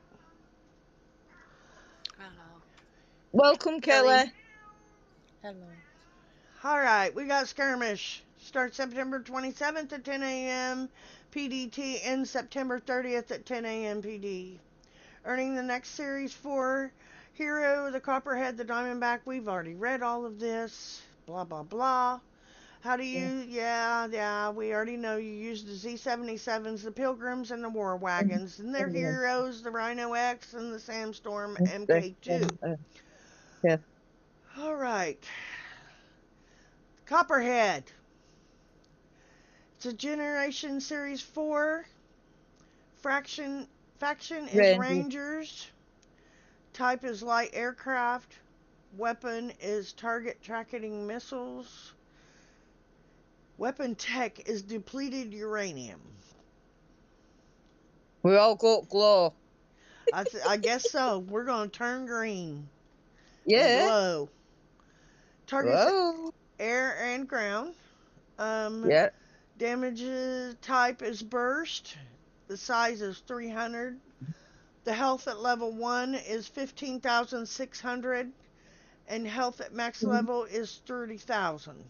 Hello. welcome, Kelly. Kelly. Hello. Alright, we got skirmish. Starts September 27th at 10 a.m. PDT, ends September 30th at 10 a.m. PD. Earning the next series for Hero, the Copperhead, the Diamondback. We've already read all of this. Blah, blah, blah. How do Yeah, you, yeah, we already know you use the Z-77s, the Pilgrims, and the War Wagons. And their yeah, heroes, the Rhino X and the Sandstorm yeah, MK2. yeah. Alright. Copperhead. It's a Generation Series 4. Faction is Rangers. Rangers. Type is light aircraft. Weapon is target tracking missiles. Weapon tech is depleted uranium. We all got glow. I guess so. We're gonna turn green and Yeah. glow. Targets Whoa. air and ground. Um, Yeah. Damage type is burst. The size is 300. The health at level 1 is 15,600. And health at max level is 30,000.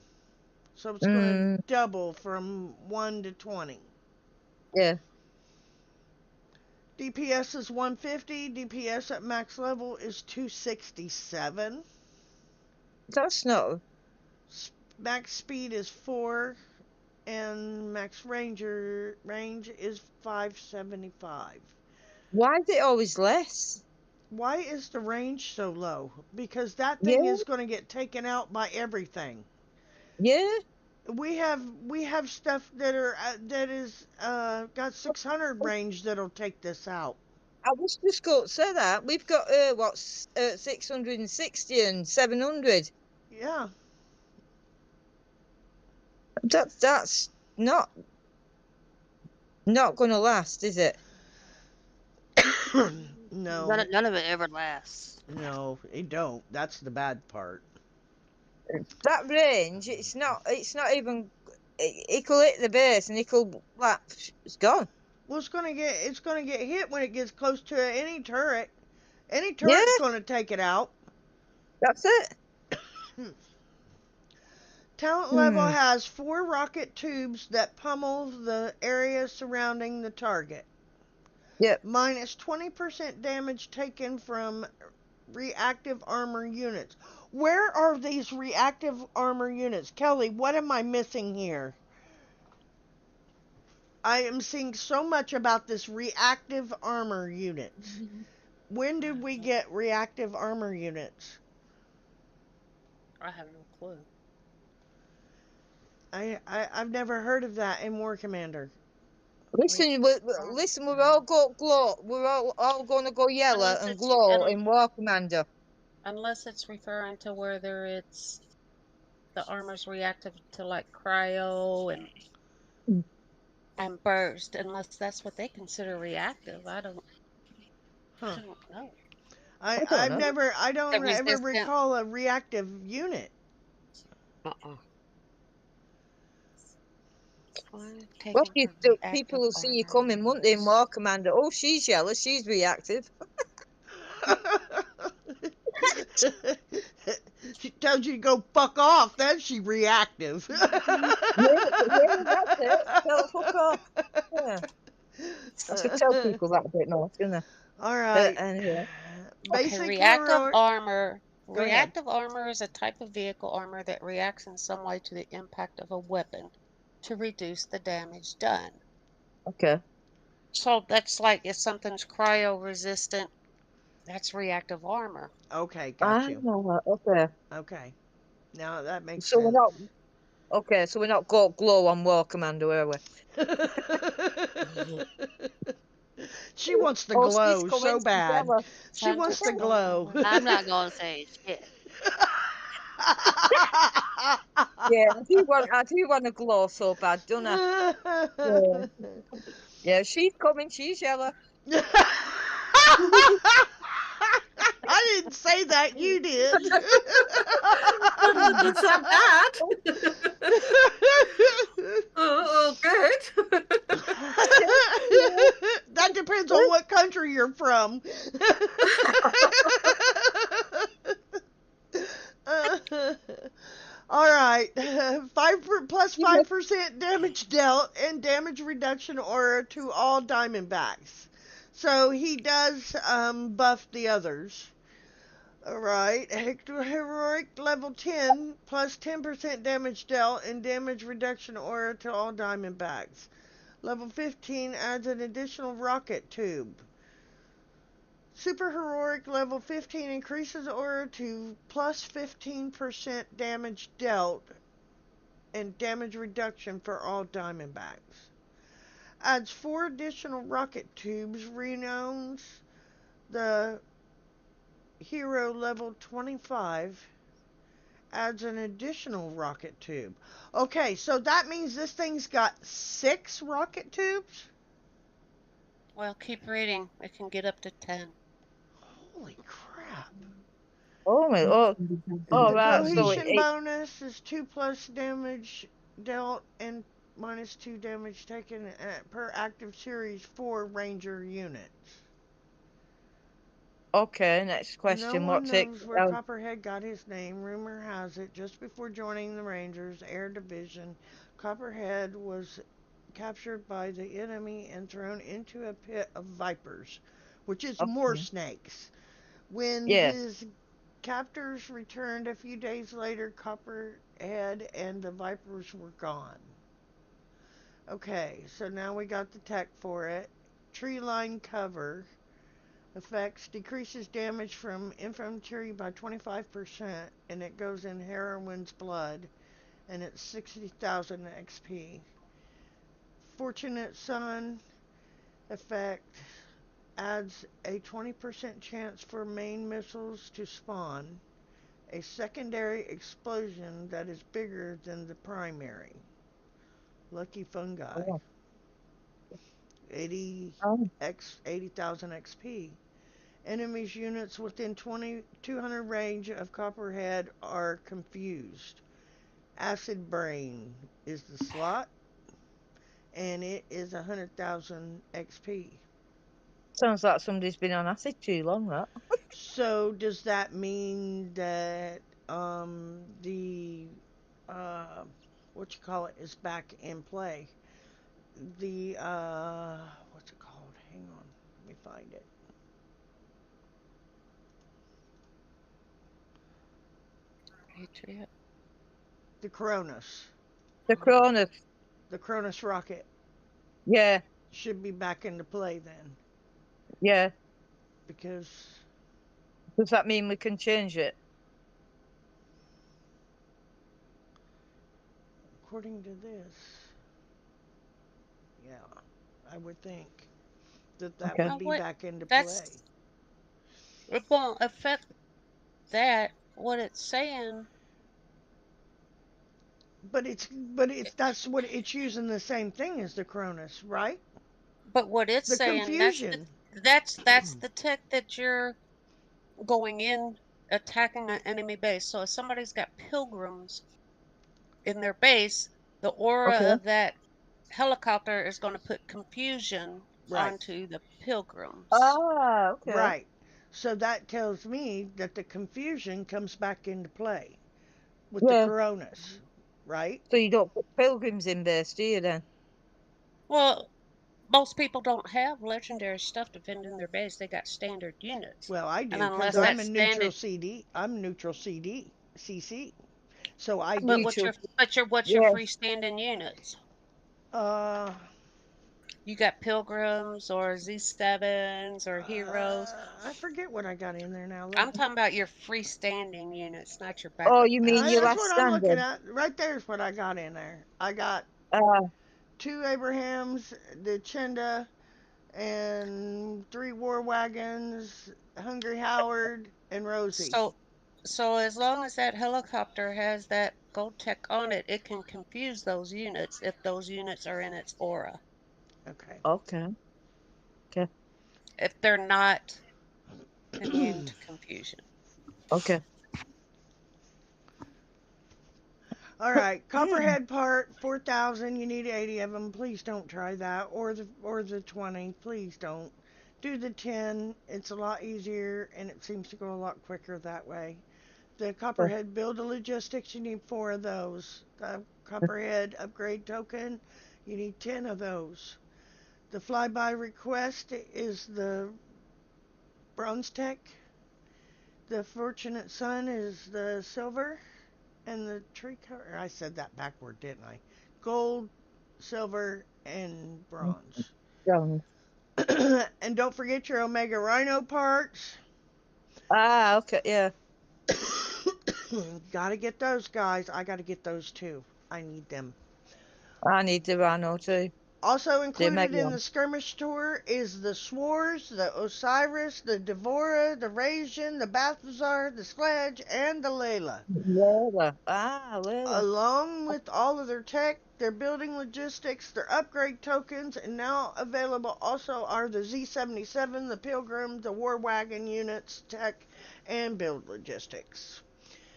So it's going to Mm, double from 1 to 20. yeah. DPS is 150. DPS at max level is 267. That's not. Max speed is 4. And max range is 575. Why is it always less? Why is the range so low? Because that thing Yeah. is going to get taken out by everything. Yeah. We have stuff that is got 600 range that'll take this out. I was just going to say that. We've got, 660 and 700. Yeah. That's not going to last, is it? No, None of it ever lasts. no, it don't. That's the bad part. That range, it's not even, it'll hit the base and it'll, like, it's gone. Well, it's gonna get hit when it gets close to any turret. Any Yeah, turret's gonna take it out. that's it. Talent level Hmm. has 4 rocket tubes that pummel the area surrounding the target. Yep. Minus 20% damage taken from reactive armor units. Where are these reactive armor units? Kelly, what am I missing here? I am seeing so much about this reactive armor units. When did we get reactive armor units? I have no clue. I've never heard of that in War Commander. Listen, listen, we're all got glow. We're all going to go yellow Unless and it's glow in War Commander. unless it's referring to whether it's the armor's reactive to like cryo and burst, unless that's what they consider reactive. I Huh. don't know. I I don't know. I The don't ever resistant. recall a reactive unit. Uh-uh. One Well, taken you from still, reactive people will see you armor coming Monday in units. War Commander. Oh, she's yellow. She's reactive. She tells you to go fuck off, then she reactive. Yeah, that's it. Tell fuck off. Yeah, I should tell people that a bit more, shouldn't All I? right. Anyway. Okay, Basic hero. Go ahead. Reactive armor is a type of vehicle armor that reacts in some way to the impact of a weapon to reduce the damage done. Okay. So that's like if something's cryo resistant, that's reactive armor. Okay, got Ah, you. okay. Okay. Now that makes So we're sense. not okay. So we're not got glow on War Commander, are we? She wants to Oh, she's glow coming. so She's bad. yellow. She Time to wants to glow. glow. I'm not going to say shit. Yeah, I do want to glow so bad, don't I? Yeah. Yeah, she's coming. She's yellow. I didn't say that, you did. That didn't sound bad. Oh, good. That depends on what country you're from. All right, 5% damage dealt and damage reduction aura to all Diamondbacks. So he does buff the others. All right, Hector Heroic level 10 plus 10% damage dealt and damage reduction aura to all Diamondbacks. Level 15 adds an additional rocket tube. Super Heroic level 15 increases aura to plus 15% damage dealt and damage reduction for all Diamondbacks. Adds 4 additional rocket tubes, renounce the hero level 25. adds an additional rocket tube. Okay, so that means this thing's got 6 rocket tubes? Well, keep reading. It can get up to 10. Holy crap. Oh my, oh The right, so cohesion bonus is 2 plus damage dealt and minus 2 damage taken per active series for ranger units. okay, next No question. one What's it? knows where Copperhead got his name. Rumor has it just before joining the Rangers Air Division, Copperhead was captured by the enemy and thrown into a pit of vipers, which is more Okay. snakes. When Yeah. his captors returned a few days later, Copperhead and the vipers were gone. Okay, so now we got the tech for it. Tree line cover effects decreases damage from infantry by 25%, and it goes in heroine's blood, and it's 60,000 XP. Fortunate Son effect adds a 20% chance for main missiles to spawn, a secondary explosion that is bigger than the primary. Lucky Fungi. Oh. 80 Oh. 80,000 XP. Enemies units within 200 range of Copperhead are confused. Acid Brain is the slot, and it is 100,000 XP. Sounds like somebody's been on acid too long, that. So does that mean that the uh, what you call it is back in play? The what's it called? Hang on, let me find it. Patriot. The Cronus, The Cronus. the Cronus rocket Yeah, should be back into play then, yeah. because Does that mean we can change it? according to this, yeah, I would think that that Okay. would Oh, be what? back into play. That's it won't affect that. What it's saying, But it's that's what it's using the same thing as the Cronus, right? but what it's The saying, confusion. that's the tech that you're going in attacking an enemy base. So if somebody's got pilgrims in their base, the aura Okay. of that helicopter is going to put confusion Right. onto the pilgrims. Ah, okay. Right. So that tells me that the confusion comes back into play with the Yeah. Coronas, right? So you don't put pilgrims in base, do you then? Well, most people don't have legendary stuff defending their base. They got standard units. Well, I And do because unless Right. I'm that a neutral standard CD. I'm neutral CD, CC. So I I'm but do. what's neutral. your Yeah. freestanding units? Uh, You got pilgrims or Z7s or heroes. I forget what I got in there now. Let I'm me. talking about your freestanding units, not your Oh, backup you mean your That's base. last what I'm looking standing? at. Right there's what I got in there. I got Uh, 2 Abrahams, the Chenda, and 3 War Wagons, Hungry Howard, and Rosie. So so as long as that helicopter has that gold tech on it, it can confuse those units if those units are in its aura. Okay. okay. Okay. If they're not immune to confusion. Okay. All right, Copperhead part 4,000. You need 80 of them. Please don't try that, or the 20. Please don't. Do the 10. It's a lot easier, and it seems to go a lot quicker that way. The Copperhead build a logistics. You need 4 of those. The Copperhead upgrade token. You need 10 of those. The flyby request is the bronze tech. The fortunate son is the silver. And the tree cover, I said that backward, didn't I? Gold, silver, and bronze. Done. And don't forget your Omega Rhino parts. Ah, okay. Yeah. Gotta get those, guys. I gotta get those too. I need them. I need the rhino too. Also The included mega in one. the skirmish tour is the Swars, the Osiris, the Devora, the Rasian, the Balthazar, the Sledge, and the Layla. Layla. Ah, Layla. Along with all of their tech, their building logistics, their upgrade tokens, and now available also are the Z77, the Pilgrim, the War Wagon units, tech, and build logistics.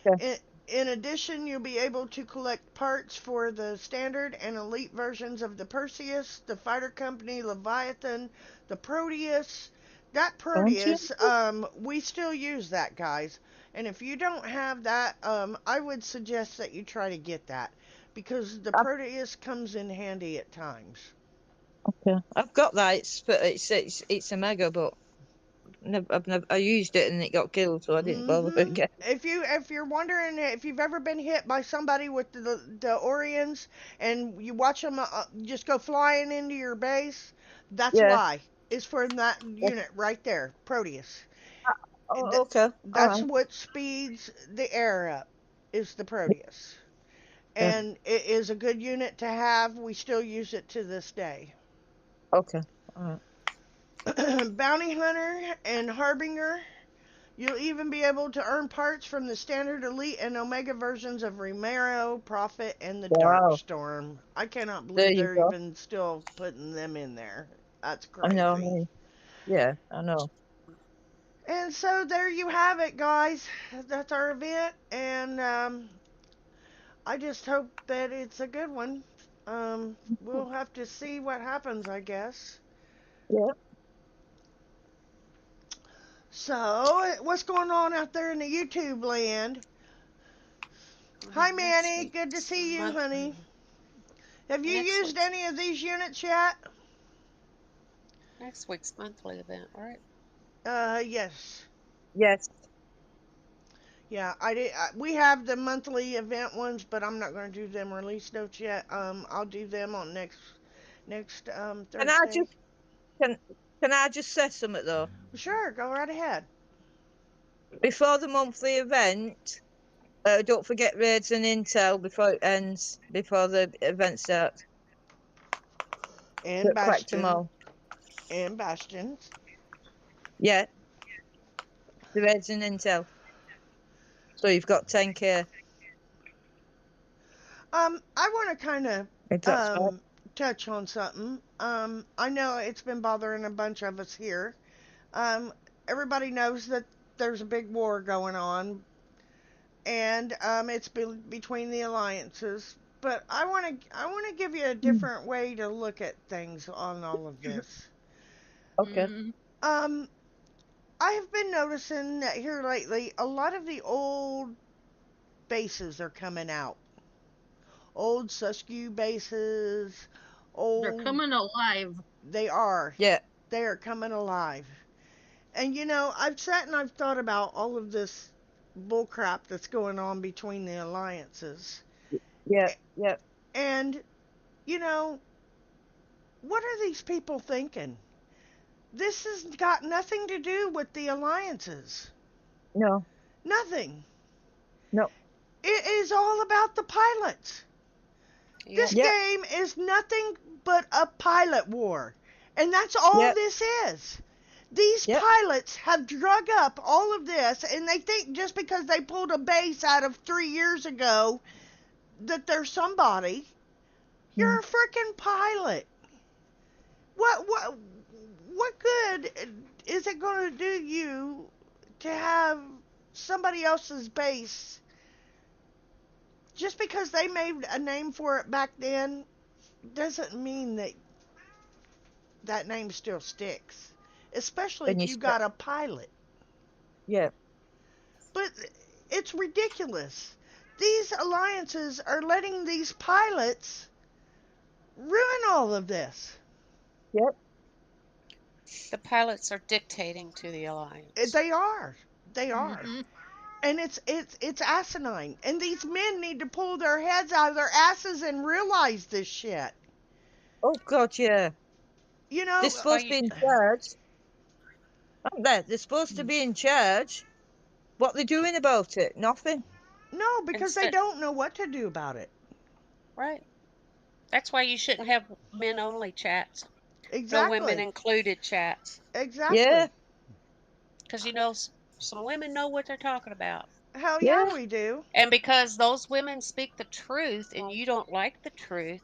Okay. In addition, you'll be able to collect parts for the standard and elite versions of the Perseus, the fighter company Leviathan, the Proteus. That Don't you? Proteus, we still use that, guys. And if you don't have that, I would suggest that you try to get that because the I've, Proteus comes in handy at times. okay. I've got that. It's a mega, but I used it and it got killed, so I didn't bother Hmm. again. If you're wondering if you've ever been hit by somebody with the Orions and you watch them just go flying into your base, that's Yeah. why. It's for that unit right there, Proteus. Oh, Th- okay. All that's right. what speeds the air up. Is the Proteus, Yeah. and it is a good unit to have. We still use it to this day. Okay. All Bounty Hunter and Harbinger. You'll even be able to earn parts from the standard, elite, and omega versions of Romero, Prophet, and the Wow. Darkstorm. I cannot There believe you they're go. even still putting them in there. That's I know. I crazy. mean, yeah, I know. And so there you have it, guys. That's our event, and I just hope that it's a good one. We'll have to see what happens, I guess. Yeah. So, what's going on out there in the YouTube land? Hi, Next Manny. Good to week's see you, honey. monthly. Have you Next used week's any of these units yet? next week's monthly event, right? Yes. Yes. Yeah, I did. We have the monthly event ones, but I'm not going to do them release notes yet. I'll do them on next Can I Thursday. just can can I just say something though? Sure, go right ahead. Before the monthly event, don't forget raids and intel before it ends. Before the event starts. And Collect them Bastion. all. And Bastions. Yeah, the raids and intel. So you've got 10K. I want to kind of If that's right. um touch on something. I know it's been bothering a bunch of us here. Um, everybody knows that there's a big war going on, and it's between the alliances. But I want to give you a Mm. different way to look at things on all of this. Okay. Mm-hmm. Um, I have been noticing that here lately, a lot of the old bases are coming out. Old Suskew bases, They're old. coming alive. They are. Yeah. They are coming alive. And I've sat and I've thought about all of this bullcrap that's going on between the alliances. Yeah. Yeah. And, you know, what are these people thinking? This has got nothing to do with the alliances. No. Nothing. No. It is all about the pilots. Yep. This Yep. game is nothing but a pilot war. And that's all Yep. this is. These Yep. pilots have drug up all of this, and they think just because they pulled a base out of 3 years ago that they're somebody. You're Mm. a freaking pilot. What what good is it going to do you to have somebody else's base just because they made a name for it back then? Doesn't mean that that name still sticks, especially And if you you start. got a pilot. Yeah. But it's ridiculous. These alliances are letting these pilots ruin all of this. Yep. The pilots are dictating to the alliance. They are. They are. Mm-hmm. And it's asinine. And these men need to pull their heads out of their asses and realize this shit. Oh God. Yeah. You They're know, Are supposed to you be in charge, aren't they? They're supposed to be in charge. What they doing about it? Nothing. no, because they instead don't know what to do about it. right? That's why you shouldn't have men only chats. No women Exactly. included chats. Yeah. Exactly. Because some women know what they're talking about. Hell yeah, Yeah. we do. And because those women speak the truth and you don't like the truth,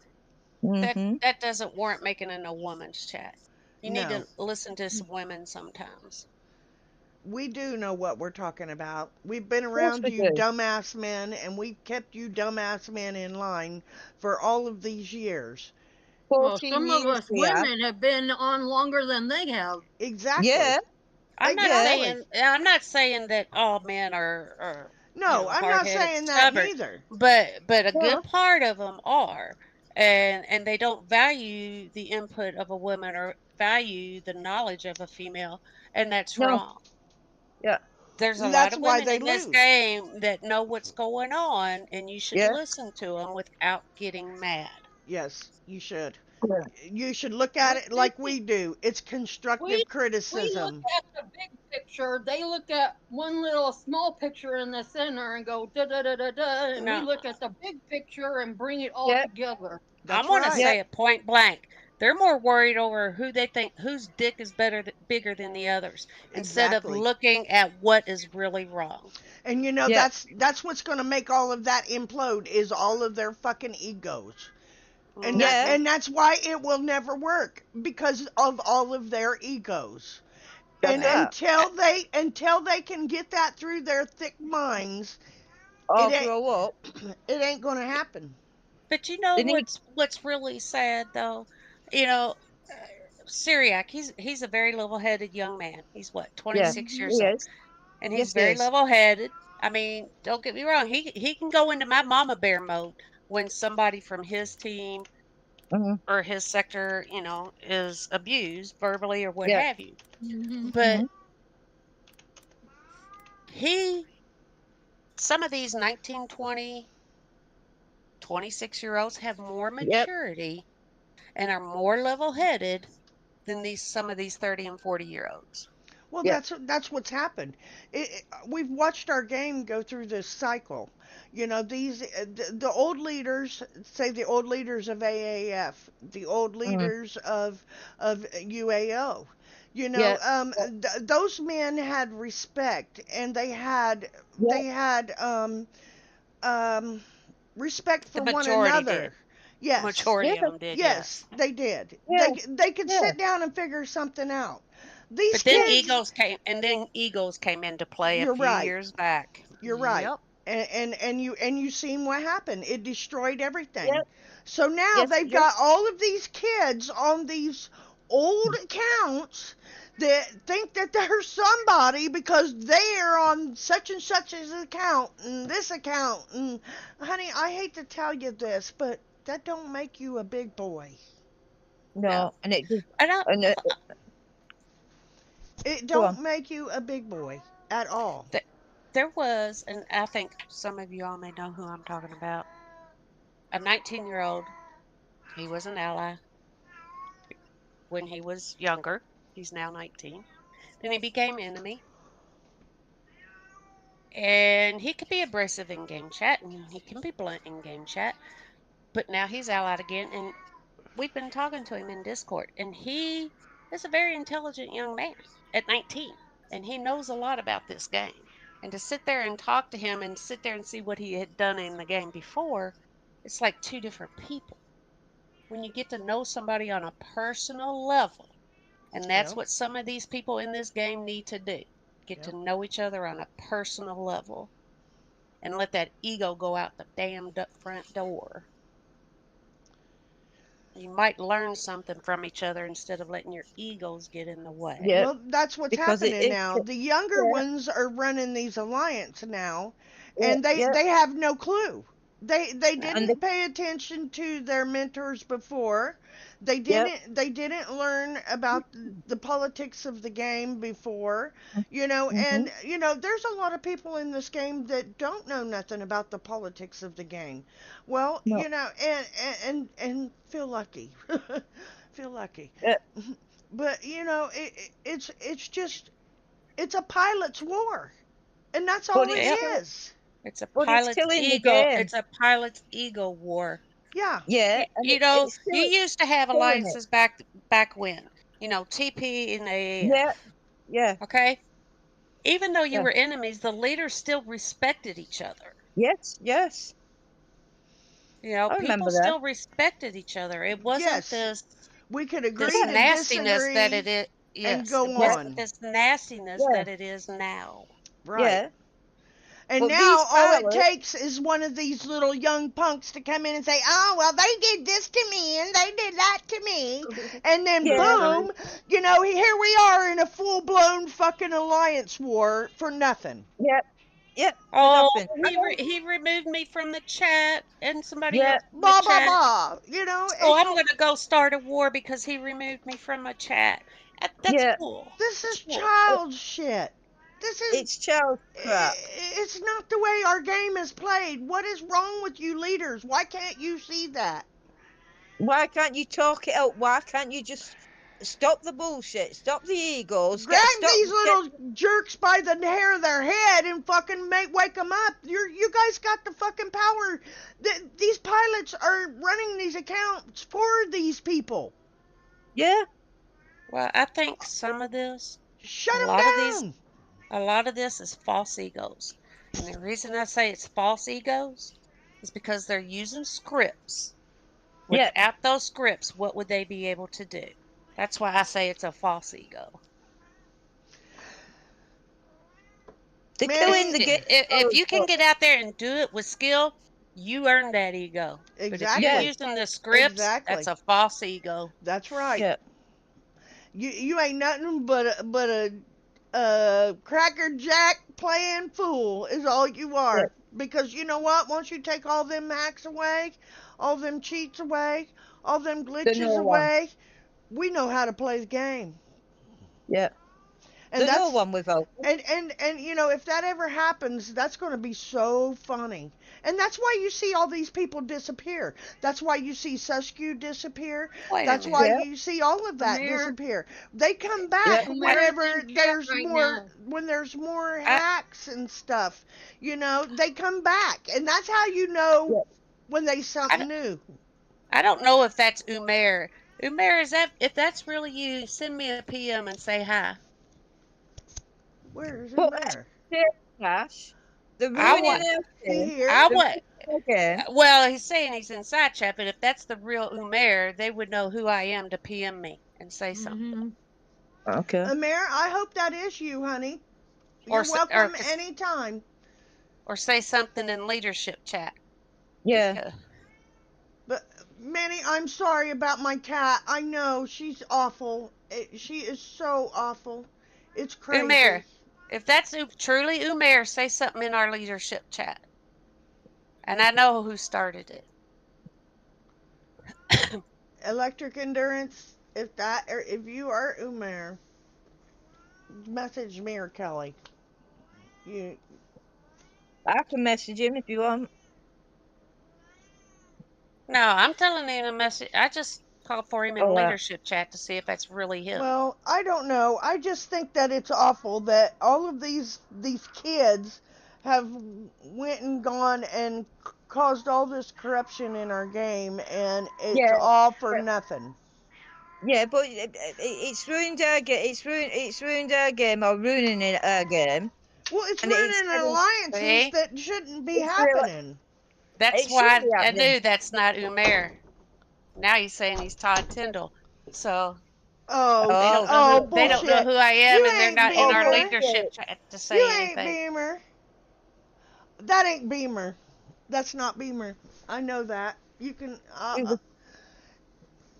Mm-hmm. that doesn't warrant making a no woman's chat. You need No. to listen to some women sometimes. We do know what we're talking about. We've been Of course around we you do. dumbass men, and we've kept you dumbass men in line for all of these years. Well, 14 some of years us we have. women have been on longer than they have. Exactly. Yeah. Yeah. I'm not saying that all men are No, I'm not hard-headed, saying that stubborn, neither. but a good No. part of them are, and they don't value the input of a woman or value the knowledge of a female, and that's No. wrong. Yeah. There's a lot That's of why women they in this lose. game that know what's going on, and you should Yeah. listen to them without getting mad. Yes, you should. Yeah. You should look at We it like we do. It's we constructive we look criticism. at the big picture. They look at one little small picture in the center and go da da da da da, and we No, look at the big picture and bring it all Yeah. together. I That's want to right. Yeah. say it point blank. They're more worried over who they think whose dick is bigger than the others instead of Exactly. looking at what is really wrong. And you know Yeah. that's what's going to make all of that implode is all of their fucking egos. Yeah. Hmm. And that's why it will never work because of all of their egos. And That's that. until they can get that through their thick minds, it Or ain't grow up. it ain't going to happen. But you know They need. what's really sad though, you know, Syriac. He's a very level-headed young man. He's what, Yeah. 26 years old, Yes. and he's Yes. very Yes. level-headed. I mean, don't get me wrong. He can go into my mama bear mode when somebody from his team Mm-hmm. or his sector, is abused verbally or what Yeah. have you. Hmm. But Mm-hmm. he, some of these 19, 20, 26-year-olds have more Yep. maturity and are more level-headed than these some of these 30 and 40-year-olds. Well, Yep. that's what's happened. We've watched our game go through this cycle. You know, the old leaders, say the old leaders of AAF, the old Mm-hmm. leaders of UAO. You know, Yeah. Yeah. those men had respect, and Yeah. they had um, respect The for one majority another. did. The Yes, majority of Yeah. them did, yes, yes. they did. Yeah. They could Yeah. sit down and figure something out. These But then kids, egos came into play a you're few right. years back. You're right. Yep. And you seen what happened. It destroyed everything. Yep. So now Yes. they've Yes. got all of these kids on these old accounts that think that they're somebody because they're on such and such as account and this account and honey, I hate to tell you this, but that don't make you a big boy. No. No. And it just. And I, And It go on. don't make you a big boy at all. th- there was, and I think some of you all may know who I'm talking about, a 19-year-old. He was an ally when he was younger. He's now 19. Then he became enemy. And he can be abrasive in game chat and he can be blunt in game chat. But now he's allied again. And we've been talking to him in Discord. And he is a very intelligent young man at 19. And he knows a lot about this game. And to sit there and talk to him and sit there and see what he had done in the game before, it's like two different people. When you get to know somebody on a personal level, and that's Yep, what some of these people in this game need to do, get to yep. know each other on a personal level and let that ego go out the damn front door. You might learn something from each other instead of letting your egos get in the way. Yeah. Well, that's what's Because it happening is. now. The younger Yeah. ones are running these alliance now, Yeah. and they Yeah. they have no clue. They No. And the. didn't pay attention to their mentors before. Yep. They didn't learn about the politics of the game before. You know, Mm-hmm. and you know, there's a lot of people in this game that don't know nothing about the politics of the game. Well, No. you know, and feel lucky. Feel lucky. Yeah. But you know, it's just it's a pilot's war, and that's But all it it's Yep. still. is. It's a But it's pilot's still in the ego. game. It's a pilot's ego war. Yeah. Yeah, You, and you know, it's you used to have still in it. alliances back when. TP and Yeah, AAF. yeah, Okay, even though you yeah. were enemies, the leaders still respected each other. Yes, yes. I People remember that. still respected each other. It wasn't Yes. this We could this agree to nastiness that disagree it is. and Yes, it go Yeah, wasn't on. this nastiness yeah, that it is now. Right. yeah. And But now these all it pilots, takes is one of these little young punks to come in and say, "Oh, well, they did this to me and they did that to me." And then That's yeah, funny. boom, here we are in a full-blown fucking alliance war for nothing. yeah, yeah, for Oh, nothing. I know. he removed me from the chat and somebody Yeah, else from the Blah blah chat. blah. So I'm gonna go start a war because he removed me from my chat. That's yeah. cool. this That's is cool. child shit. This is It's child crap. it's not the way our game is played. What is wrong with you leaders? Why can't you see that? Why can't you talk it out? Why can't you just stop the bullshit? Stop the egos. Grab Stop. these little jerks by the hair of their head and fucking wake them up. You guys got the fucking power. These pilots are running these accounts for these people. Yeah, Well, I think some of this, Shut a lot of them these, down. a lot of this is false egos. And the reason I say it's false egos is because they're using scripts. yeah. Without those scripts, what would they be able to do? That's why I say it's a false ego. They're Manny, killing the game. If you can get out there and do it with skill, you earn that ego. But if you're Yeah, exactly. using the scripts, that's Exactly. a false ego. That's right. yeah. You ain't nothing but a crackerjack playing fool is all you Yeah, are. Because you know what? Once you take all them hacks away, all them cheats away, all them the no glitches one. away, we know how to play the game. Yeah, And the no that's one without. and if that ever happens, that's going to be so funny. And that's why you see all these people disappear. That's why you see Suskew disappear. Wait a That's why minute. Yeah, you see all of that Amir, disappear. They come yeah, back Amir's whenever in chat there's right more now. when there's more I hacks and stuff. They come back. And that's how you know yeah. when they I, something don't- new. I don't know if that's Umair. Umair, is that if that's really you? Send me a PM and say hi. Where's But Umair? Cash, they're I ruining want. our He game. here? I They're want. ruining our game. Well, he's saying he's in side chat, but if that's the real Umair, they would know who I am to PM me and say something, Mm-hmm. Okay. Umair, I hope that is you, honey. or You're s- or welcome s- anytime. or say something in leadership chat Yeah. because But Manny, I'm sorry about my cat. I know she's awful. She is so awful. It's crazy. Umair, if that's truly Umair, say something in our leadership chat, and I know who started it. Electric endurance. If you are Umair, message me or Kelly. You I can message him if you want. No, I'm telling him a message. I just called for him in Oh, leadership chat to see if that's really him. well, I don't know. I just think that it's awful that all of these kids have went and gone and caused all this corruption in our game, and it's yeah. all for nothing. Yeah, but it's ruined our game. It's ruined our game or ruining our game. Well, it's And it's running getting, alliances See, that shouldn't be it's real. happening. that's It should why be I happening. knew that's not Umair. Now he's saying he's Todd Tyndall. So Oh, they Oh, don't know who oh, they don't know bullshit. who I am, You and they're ain't not in oh, our Beamer. leadership bullshit. chat to You say ain't anything. Beamer. That ain't Beamer. That's not Beamer. I know that. You can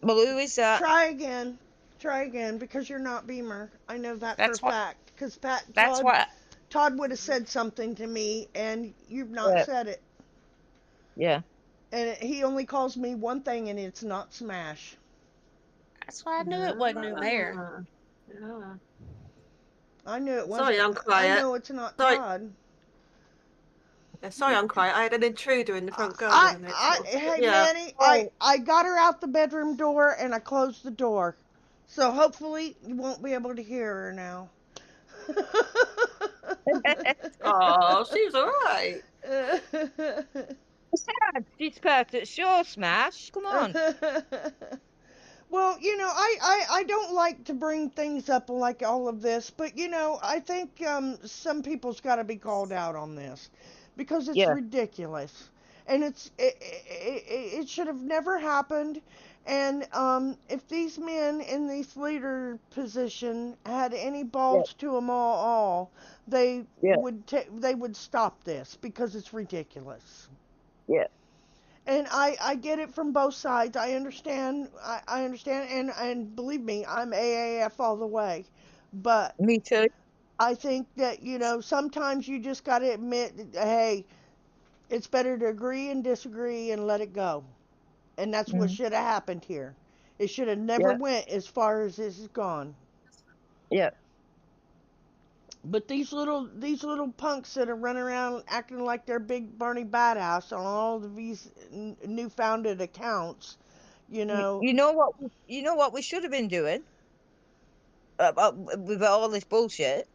Well, who is that? try again. Try again because you're not Beamer. I know that for a That's what. fact. Because Pat That's what. Todd would have said something to me, and you've not Yeah, said it. yeah. And he only calls me one thing, and it's not Smash. That's why I knew it wasn't Umair. Ah, yeah. I knew it Sorry, wasn't. I'm I quiet. know it's not Sorry, Todd. yeah, sorry, I'm quiet. I had an intruder in the front garden, and it's sort of Hey yeah. Manny, Oh, I got her out the bedroom door and I closed the door. So hopefully you won't be able to hear her now. Oh, she's all right. Sad. this part of the show, Smash. Come on. Well, I don't like to bring things up like all of this, but I think some people's got to be called out on this because it's Yeah, ridiculous, and it should have never happened. And if these men in this leader position had any yeah, balls to them all, they yeah, they would stop this because it's ridiculous. yeah. And I get it from both sides. I understand, and believe me, I'm AAF all the way. But Me too. I think that sometimes you just got to admit, hey, it's better to agree and disagree and let it go. And that's what Mm, should have happened here. It should have never yeah, went as far as this has gone. yeah. But these little punks that are running around acting like they're big Bernie badass on all of these new founded accounts, you know, You know what? You know what we should have been doing with all this bullshit,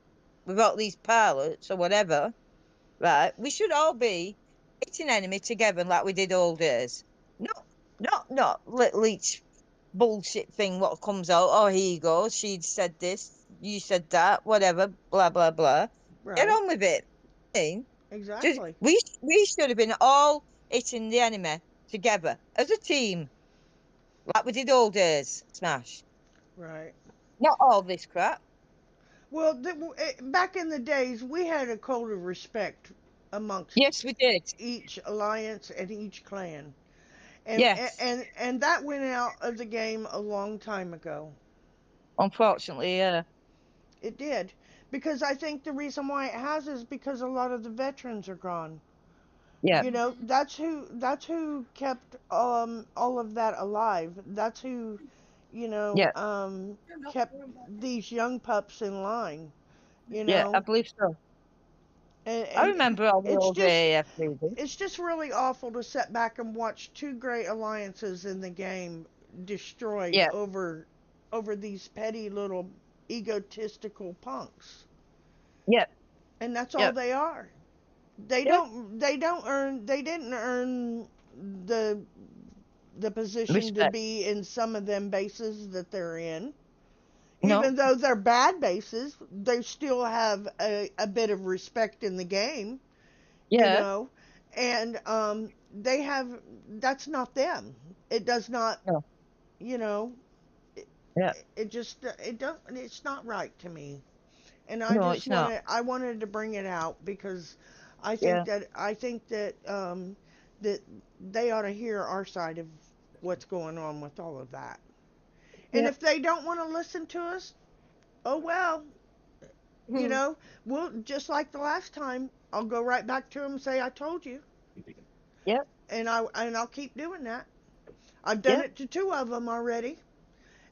with all these pilots or whatever, right? We should all be hitting enemy together like we did all days. Not little each bullshit thing. What comes out? Oh, here you go. She said this. You said that. Whatever. Blah blah blah. Get right. on with it. Just Exactly. we should have been all hitting the enemy together as a team, like we did all days. Smash. Right. Not all this crap. Well, back in the days, we had a code of respect amongst Yes, we did. each alliance and each clan, and Yes. and that went out of the game a long time ago. Unfortunately, yeah. It did, because I think the reason why it has is because a lot of the veterans are gone. Yeah. That's who kept all of that alive. That's who Yeah. kept these young pups in line. You Yeah. I know, believe so. I and remember all the it's old just AAF leaders. it's just really awful to sit back and watch two great alliances in the game destroyed Yeah. over these petty little egotistical punks. Yeah. And that's all Yeah. they are. Yeah. They didn't earn the the position to Respect. be in some of them bases that they're in. No. Even though they're bad bases, they still have a bit of respect in the game, you Yeah. know. And they have that's not them. It does not, No. you know, it, Yeah. it just it don't it's not right to me. And No, it's not. I wanted to bring it out because Yeah. I think that they ought to hear our side of what's going on with all of that. And Yeah. if they don't want to listen to us, oh well, you Hmm. know, we'll just like the last time. I'll go right back to them and say I told you, Yeah. and I'll keep doing that. I've done Yeah. it to two of them already,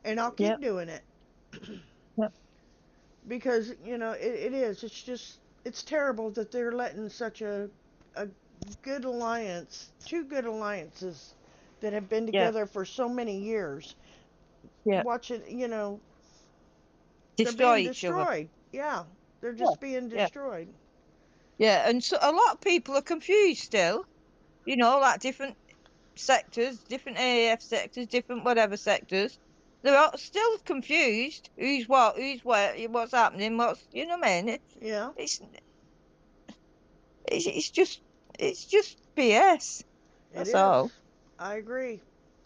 and I'll Yeah. keep doing it Yeah. because it is. It's just it's terrible that they're letting such a good alliance, two good alliances that have been Yeah. together for so many years. Yeah. Watch it, they're Destroy being each other. destroyed. Yeah, they're Yeah. just being Yeah. destroyed. Yeah. And so a lot of people are confused still. Like different sectors, different AAF sectors, different whatever sectors. They're all still confused. Who's what? Who's where? What's happening? What's what I mean? Yeah, It's it's just BS. it That's is. all. I agree.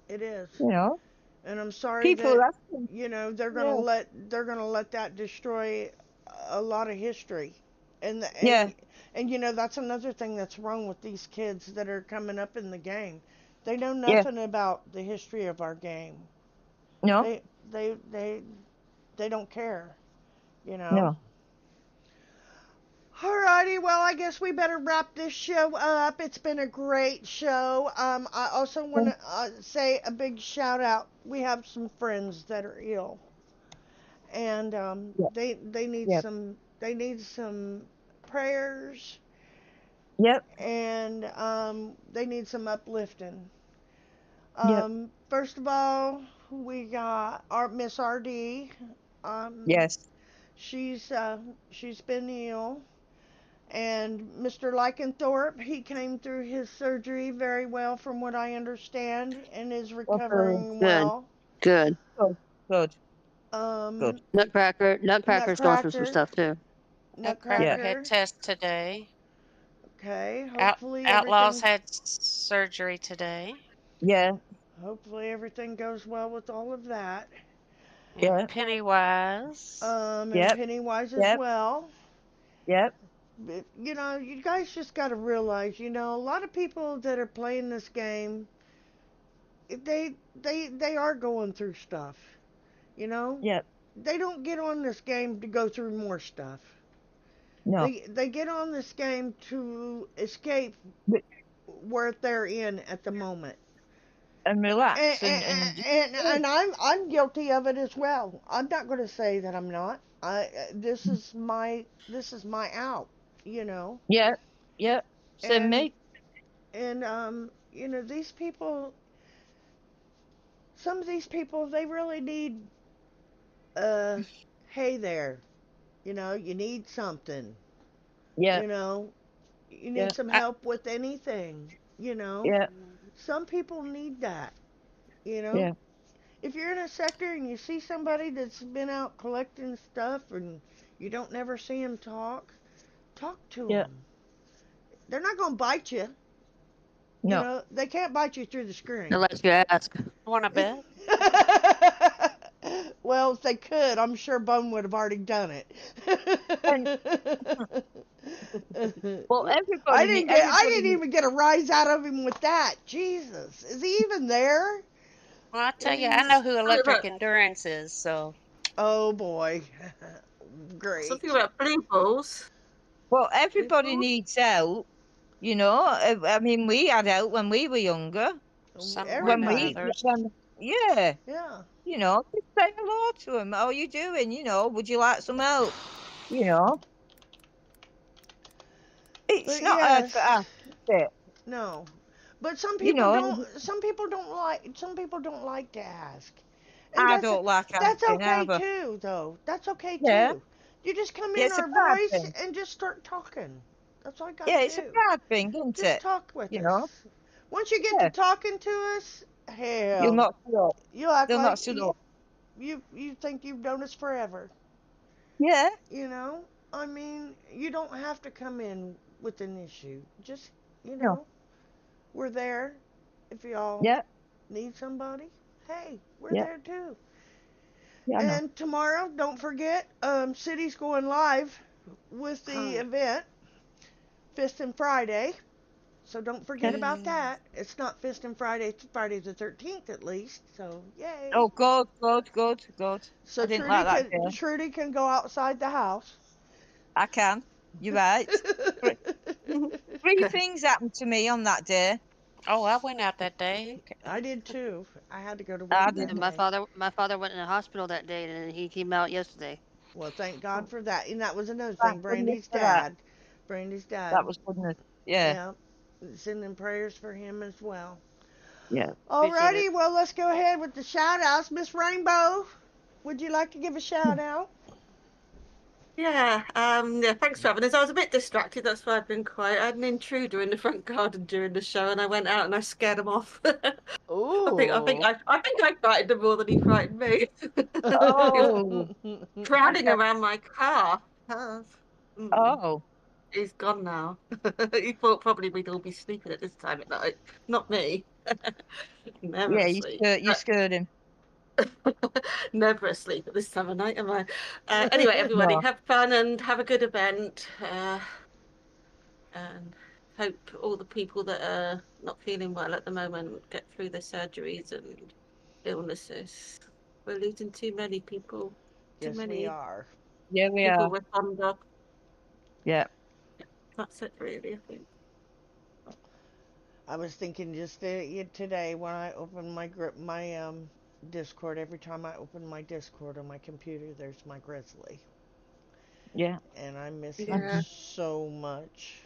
It is. You know, And I'm sorry people that are asking. Yeah, they're gonna let that destroy a lot of history. And the, yeah, and that's another thing that's wrong with these kids that are coming up in the game. They know yeah. nothing about the history of our game. No, They they they they don't care, you know. no. Alrighty, well, I guess we better wrap this show up. It's been a great show. I also want Yeah, to say a big shout out. We have some friends that are ill, and yeah, yeah. they need some prayers, Yep, and they need some uplifting. yep. First of all, we got our Miss RD. Um, Yes, she's been ill, And Mr. Lycanthorpe, he came through his surgery very well, from what I understand, and is Okay. recovering Good. well. Good. Good. Good. Good. Um, Nutcracker's going through some Nutcracker, stuff too. Yeah. Nutcracker had Nutcracker. tests today. Okay, Out Outlaws hopefully had surgery today. Yeah. everything goes well with all of that. And Yeah. Pennywise. And Yep. Pennywise as Yep. well. Yep. But, you guys just got to realize, a lot of people that are playing this game, they are going through stuff. You know, Yep. they don't get on this game to go through more stuff. No. They get on this game to escape But- where they're in at the moment. And And relax and just, and, and I'm guilty of it as well. I'm not going to say that I'm not. This is my out, you know. yeah. Yeah. Same And me. these people, some of these people, they really need uh hey there, you need something, Yeah. you know, you need Yeah. some help with anything, you know. Yeah. Some people need that, you know. Yeah. If you're in a sector and you see somebody that's been out collecting stuff and you don't never see them talk to Yeah. them. They're not going to bite you. No. They can't bite you through the screen. Unless you ask. Want to bet? Well, if they could, I'm sure Bone would have already done it. And well, I everybody, didn't get. I didn't even get a rise out of him with that. Jesus, is he even there? Well, I tell Is you, I know he? who Something Electric about Endurance is, so Oh boy, something great. about blue balls. well, Blue everybody balls. needs help. You know, I mean, we had help when we were younger. some more When than Everybody. we, others. when, yeah, Yeah. just say hello to them. How are you doing? Would you like some help? You know, it's But not yes, for us, is it? no. But some You people know, don't. and Some people don't like. Some people don't like to ask, and I that's don't like that's asking okay either. too, though. That's okay Yeah, too. You just come yeah, in it's a our proud voice thing. and just start talking. That's all you Yeah, gotta it's a do. proud thing, isn't Just it? talk with You us. know, Once you get to yeah, talking to us, you'll hell, not stood up. you'll act They'll like not stood up. you think you've known us forever. Yeah, You know, I mean, you don't have to come in with an issue. Just, you no, know, we're there. If y'all yeah, need somebody, hey, we're yeah, there too. yeah, I know. And tomorrow, don't forget, City's going live with the Oh, event, Fist and Friday. So don't Yeah. forget about that. It's not Fist and Friday, it's Friday the 13th at least. So yay. Oh, good, good, good, good. So I didn't like that day. Trudy can go outside the house. I can. You're right. Three three things happened to me on that day. Oh, I went out that day. I did too. I had to go to I work that And didn't. day. my father went in the hospital that day, and he came out yesterday. Well, thank God for that. And that was another thing. Thank goodness for that. Brandy's dad. That was goodness. Yeah, Yeah. Sending prayers for him as well. yeah. Appreciate it. Alrighty, well, let's go ahead with the shout outs. Miss Rainbow, would you like to give a shout out? yeah. Yeah. Thanks for having us. I was a bit distracted. That's why I've been quiet. I had an intruder in the front garden during the show, and I went out and I scared him off. Ooh. I think I frightened him more than he frightened me. He was Oh, crowding okay. around my car. Mm. Oh, He's gone now. He thought probably we'd all be sleeping at this time at night. Not me. Never yeah. asleep. You scared him. Never asleep at this time of night, am I? Anyway, everybody, No. have fun and have a good event. And hope all the people that are not feeling well at the moment get through their surgeries and illnesses. We're losing too many people, too Yes, we many are. Yeah, we people are. we're fond of. Yeah. That's it, really, I think. I was thinking just today when I opened my Discord. Every time I open my Discord on my computer, there's my grizzly, Yeah. and I miss him Yeah. so much.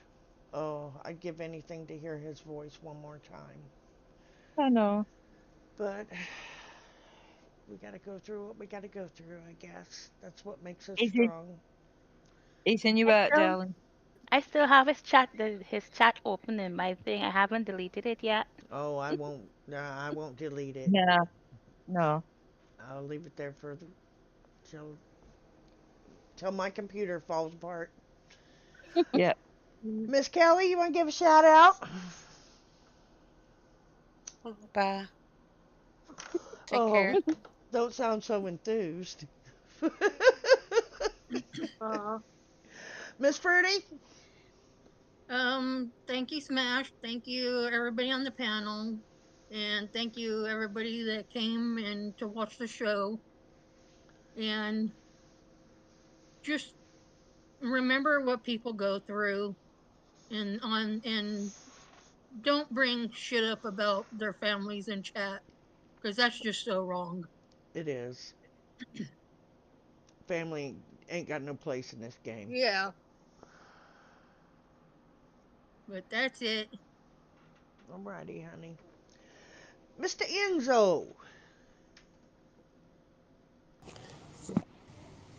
Oh, I'd give anything to hear his voice one more time. I know. But we got to go through what we got to go through. I guess that's what makes us Is he? strong. He's in your out, darling. I still have his chat open in my thing. I haven't deleted it yet. Oh, I won't. I won't delete it. No, no. I'll leave it there for the till till my computer falls apart. Yeah. Miss Kelly, you want to give a shout out? Bye. Take Oh, care. don't sound so enthused. Uh, Miss Fruity? Thank you, Smash. Thank you, everybody on the panel. And thank you, everybody that came and to watch the show. And just remember what people go through and don't bring shit up about their families in chat because that's just so wrong. It is. Family ain't got no place in this game. Yeah, but that's it. Alrighty, honey. Mr. Enzo.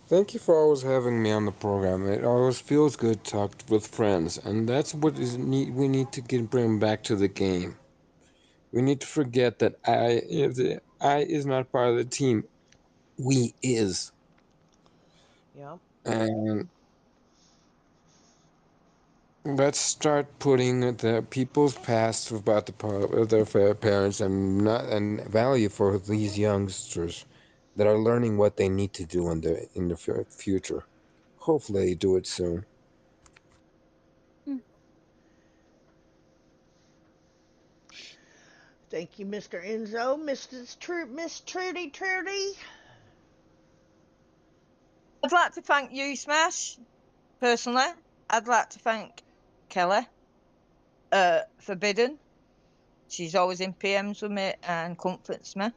Thank you for always having me on the program. It always feels good to talk with friends, and that's what is need. We need to bring back to the game. We need to forget that I is not part of the team. We is, Yeah. and let's start putting the people's past about their parents and not and value for these youngsters that are learning what they need to do in the future. Hopefully, they do it soon. Hmm. Thank you, Mr. Enzo. Miss Trudy. I'd like to thank you, Smash. Personally, I'd like to thank Kelly, Forbidden. She's always in PMs with me and comforts me.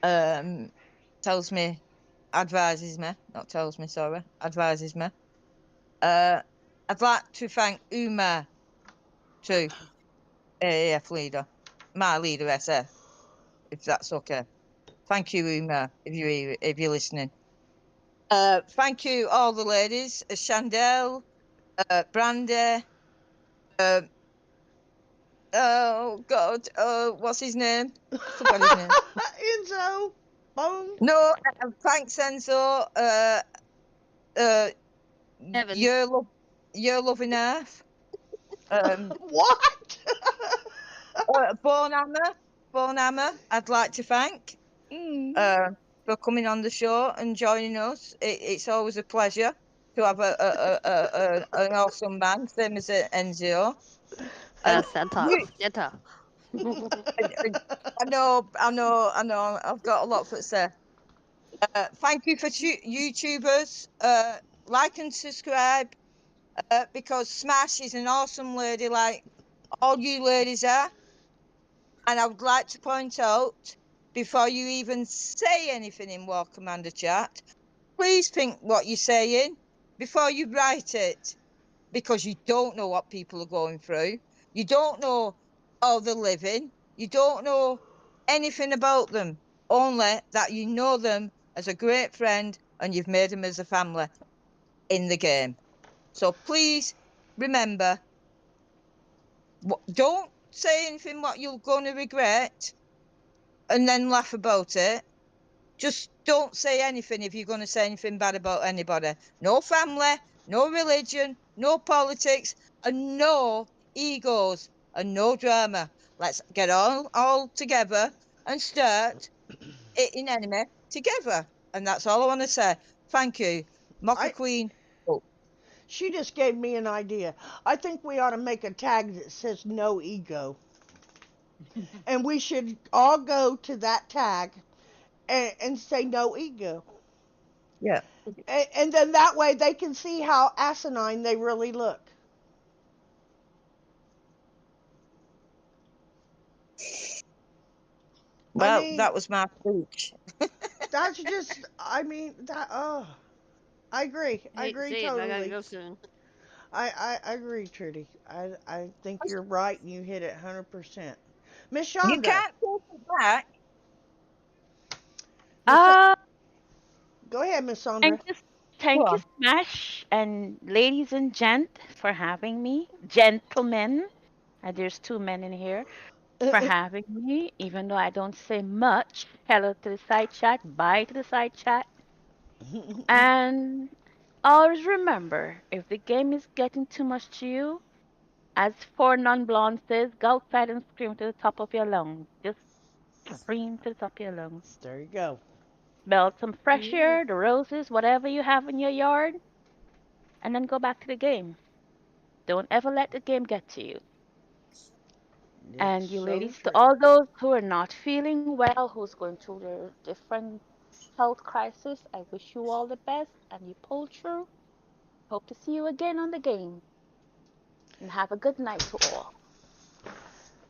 Um, tells me, advises me, not tells me, sorry, advises me. Uh, I'd like to thank Uma too, AAF leader, my leader SF, if that's okay. Thank you, Uma, if you're listening. Thank you, all the ladies, Chandel, Brandy, uh, oh God, what's his name? I forgot his name. Enzo. Boom. No, thanks, Enzo. Uh, Heaven. your love, your loving earth. Um, What? Born Hammer, I'd like to thank Mm. uh, for coming on the show and joining us. It's always a pleasure to have an awesome man, same as Enzo. And Santa. you, Santa. and I know. I've got a lot to say. Thank you for YouTubers. Like and subscribe because Smash is an awesome lady, like all you ladies are. And I would like to point out, before you even say anything in War Commander chat, please think what you're saying before you write it, because you don't know what people are going through. You don't know how they're living. You don't know anything about them, only that you know them as a great friend and you've made them as a family in the game. So please remember, don't say anything what you're going to regret and then laugh about it. Just don't say anything if you're going to say anything bad about anybody. No family, no religion, no politics, and no egos and no drama. Let's get all together and start hitting enemy together. And that's all I want to say. Thank you. Mocha I Queen. Oh, She just gave me an idea. I think we ought to make a tag that says no ego. And we should all go to that tag and say no ego. yeah. And then that way they can see how asinine they really look. I Well, mean, that was my speech. that's just, I mean, that, oh, I agree. I Hate to agree say it, but I gotta totally. go soon. I agree, Trudy. I think you're right and you hit it 100%. Miss You Chandra. can't take it back. Miss Ch- Uh, Go ahead, Miss I'm Sandra. just Go Thank you, on. Smash, and ladies and gent, for having me. Gentlemen, there's two men in here, for having me, even though I don't say much. Hello to the side chat, bye to the side chat. And always remember, if the game is getting too much to you, as Four Non Blonde says, go outside and scream to the top of your lungs. Just scream to the top of your lungs. There you go. Smell some fresh Yeah. air, the roses, whatever you have in your yard, and then go back to the game. Don't ever let the game get to you. It's And you so ladies, to true. all those who are not feeling well, who's going through their different health crisis, I wish you all the best and you pull through. Hope to see you again on the game. And have a good night to all.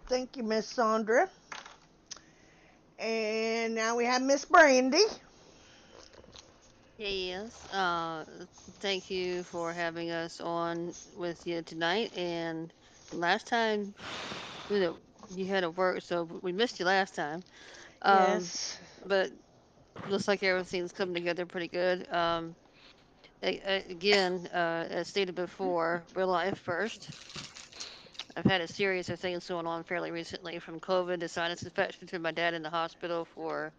Thank you, Miss Sandra. And now we have Miss Brandy. Yes. Thank you for having us on with you tonight. And last time, you know, you had to work, so we missed you last time. Um, Yes. but looks like everything's coming together pretty good. Again, as stated before, real life first. I've had a series of things going on fairly recently, from COVID to sinus infection to my dad in the hospital for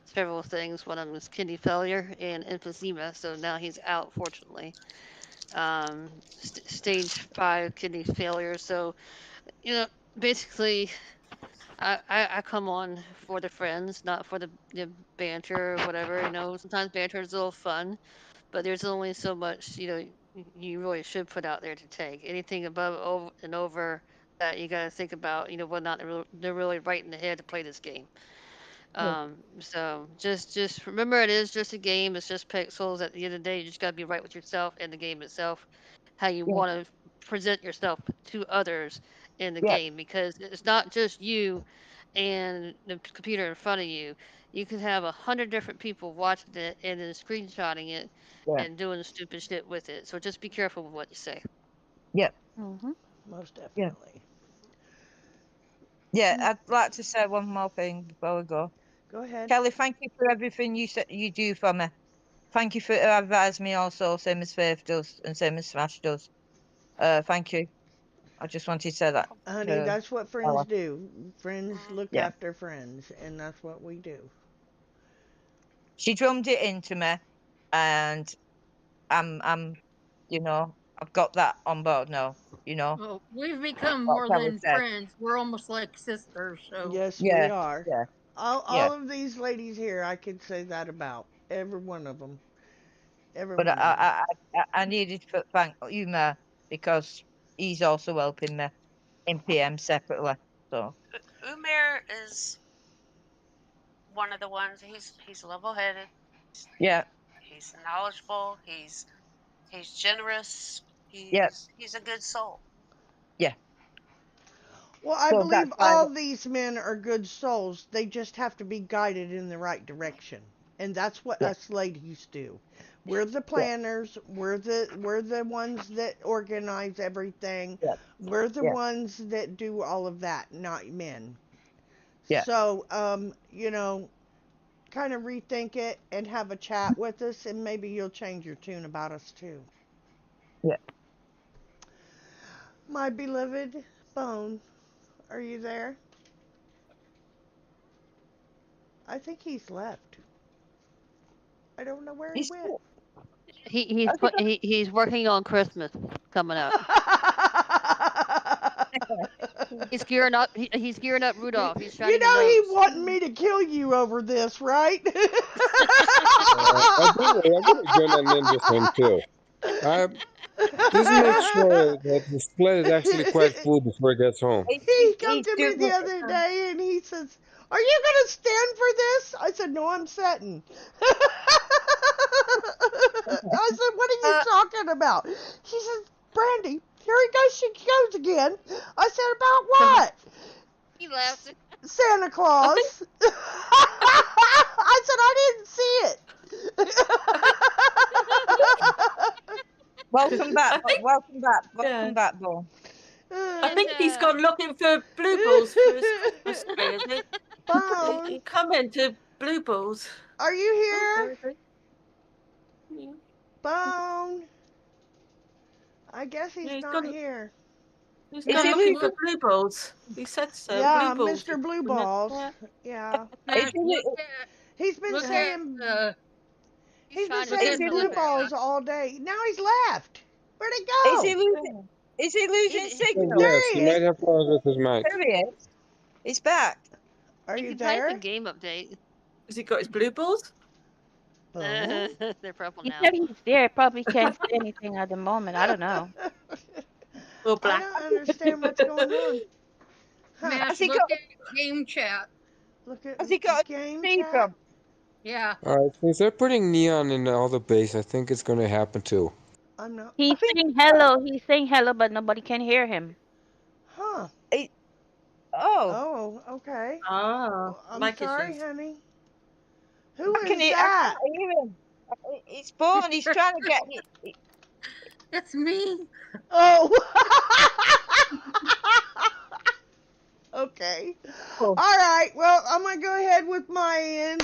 several things. One of them was kidney failure and emphysema, so now he's out, fortunately. Stage 5 kidney failure. So, you know, basically, I come on for the friends, not for the banter or whatever. Sometimes banter is a little fun, but there's only so much, you really should put out there to take. Anything above over and over that you got to think about, whether or not they're really right in the head to play this game. Yeah. So just remember, it is just a game. It's just pixels. At the end of the day, you just got to be right with yourself and the game itself, how you Yeah. want to present yourself to others in the Yeah. game, because it's not just you and the computer in front of you. You could have 100 different people watching it and then screenshotting it Yeah. and doing stupid shit with it. So just be careful with what you say. Yeah. Hmm. Most Yeah. definitely. Yeah. I'd like to say one more thing before we go. Go ahead. Kelly, thank you for everything you do for me. Thank you for advising me also, same as Faith does and same as Smash does. Thank you. I just wanted to say that Honey, to that's what friends Ella. do. Friends look Yeah. after friends, and that's what we do. She drummed it into me, and I've got that on board now. Well, we've become What more Kelly than said. friends. We're almost like sisters. So Yes, we Yeah. are. Yeah. All Yeah. of these ladies here, I could say that about. Every one of them. Every But one of them. I needed to thank Uma because he's also helping me in PM separately. So Umair is one of the ones. He's level-headed. yeah. He's knowledgeable. He's generous. Yeah. He's a good soul. Yeah. Well, I So believe that's why. all these men are good souls. They just have to be guided in the right direction. And that's what Yeah. us ladies do. We're the Yeah. planners, we're the ones that organize everything. Yeah. We're the Yeah. ones that do all of that, not men. Yeah. So, kind of rethink it and have a chat with us, and maybe you'll change your tune about us too. Yeah. My beloved Bone, are you there? I think he's left. I don't know where he He's went. has he got He's working on Christmas coming up. He's gearing up Rudolph. He's You shining the know he nose. wanted me to kill you over this, right? I got a gun and ninja thing too. I Please make sure that the split is actually quite full before it gets home. He come he's to me doing the other day and he says, "Are you gonna stand for this?" I said, "No, I'm setting." I said, "What are you talking about?" She says, "Brandy, here he goes. She goes again." I said, "About what?" He laughs. Santa I think Claus. I said, "I didn't see it." welcome back, I think welcome yeah. back, Bo. I And think he's gone looking for blue balls for his Christmas tree, is he? Bone, Come into blue balls. are you Oh, here? there is he. Yeah. Bone. I guess Yeah, he's not here. he's Is gone he looking for losing? Look, blue balls. He said so. Blue Yeah, balls. Mr. Blue Balls. Yeah. Yeah. Is Matt, he? He's been look at, saying He's trying to look saying get at blue telepath. balls all day. Now he's left. Where'd he Is he go? losing? Is he losing He signal? There Yes, he he is. might have problems with his mic. There he is. He's back. Are he you can type a there? game update. Has he got his blue balls? Bone? They're purple He now. said he's there. Probably can't say anything at the moment. I don't know. Or I black? don't understand what's going on. Huh. Matt, Has he look got? at game chat. Look at Has he got game a speed chat. bump? Yeah. Alright, since they're putting neon in all the base, I think it's going to happen too. I'm not. I He's think. saying hello. He's saying hello, but nobody can hear him. Huh. He, oh, Oh, okay. Ah, Well, I'm mic sorry, issues. honey. Who I can. is I that? can't hear him. It's born. He's trying to get. It's me. Oh. Okay. Oh, All right. Well, I'm gonna go ahead with my end.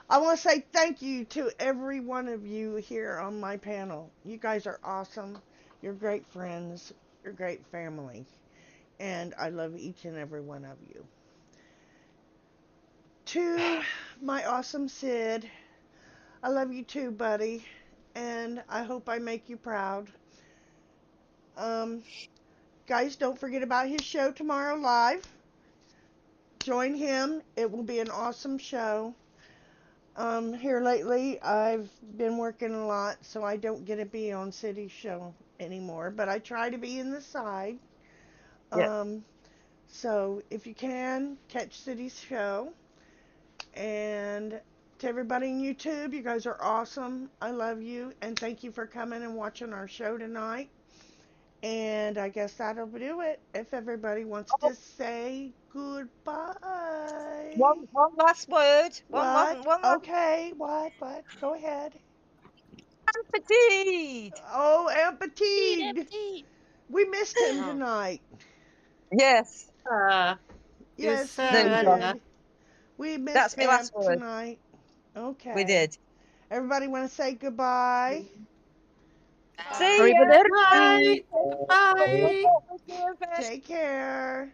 I want to say thank you to every one of you here on my panel. You guys are awesome. You're great friends. You're great family, and I love each and every one of you. To my awesome Sid, I love you too, buddy, and I hope I make you proud. Um, guys, don't forget about his show tomorrow live. Join him. It will be an awesome show. Here lately, I've been working a lot, so I don't get to be on City's show anymore, but I try to be in the side. yeah. Um, so if you can, catch City's show. And to everybody on YouTube, you guys are awesome. I love you, and thank you for coming and watching our show tonight. And I guess that'll do it. If everybody wants Oh, to say goodbye. one last word. What? One last. Okay, what? Go ahead. Petite. Oh, Petite, Ampatide. petite. We missed him Oh, tonight. Yes. It was Yes, so we There you go. earlier. did. We missed That's my last Amp word. tonight. We Okay. did. Everybody want to say goodbye? See bye. ya. Arrivederci. Bye. Bye. Take care.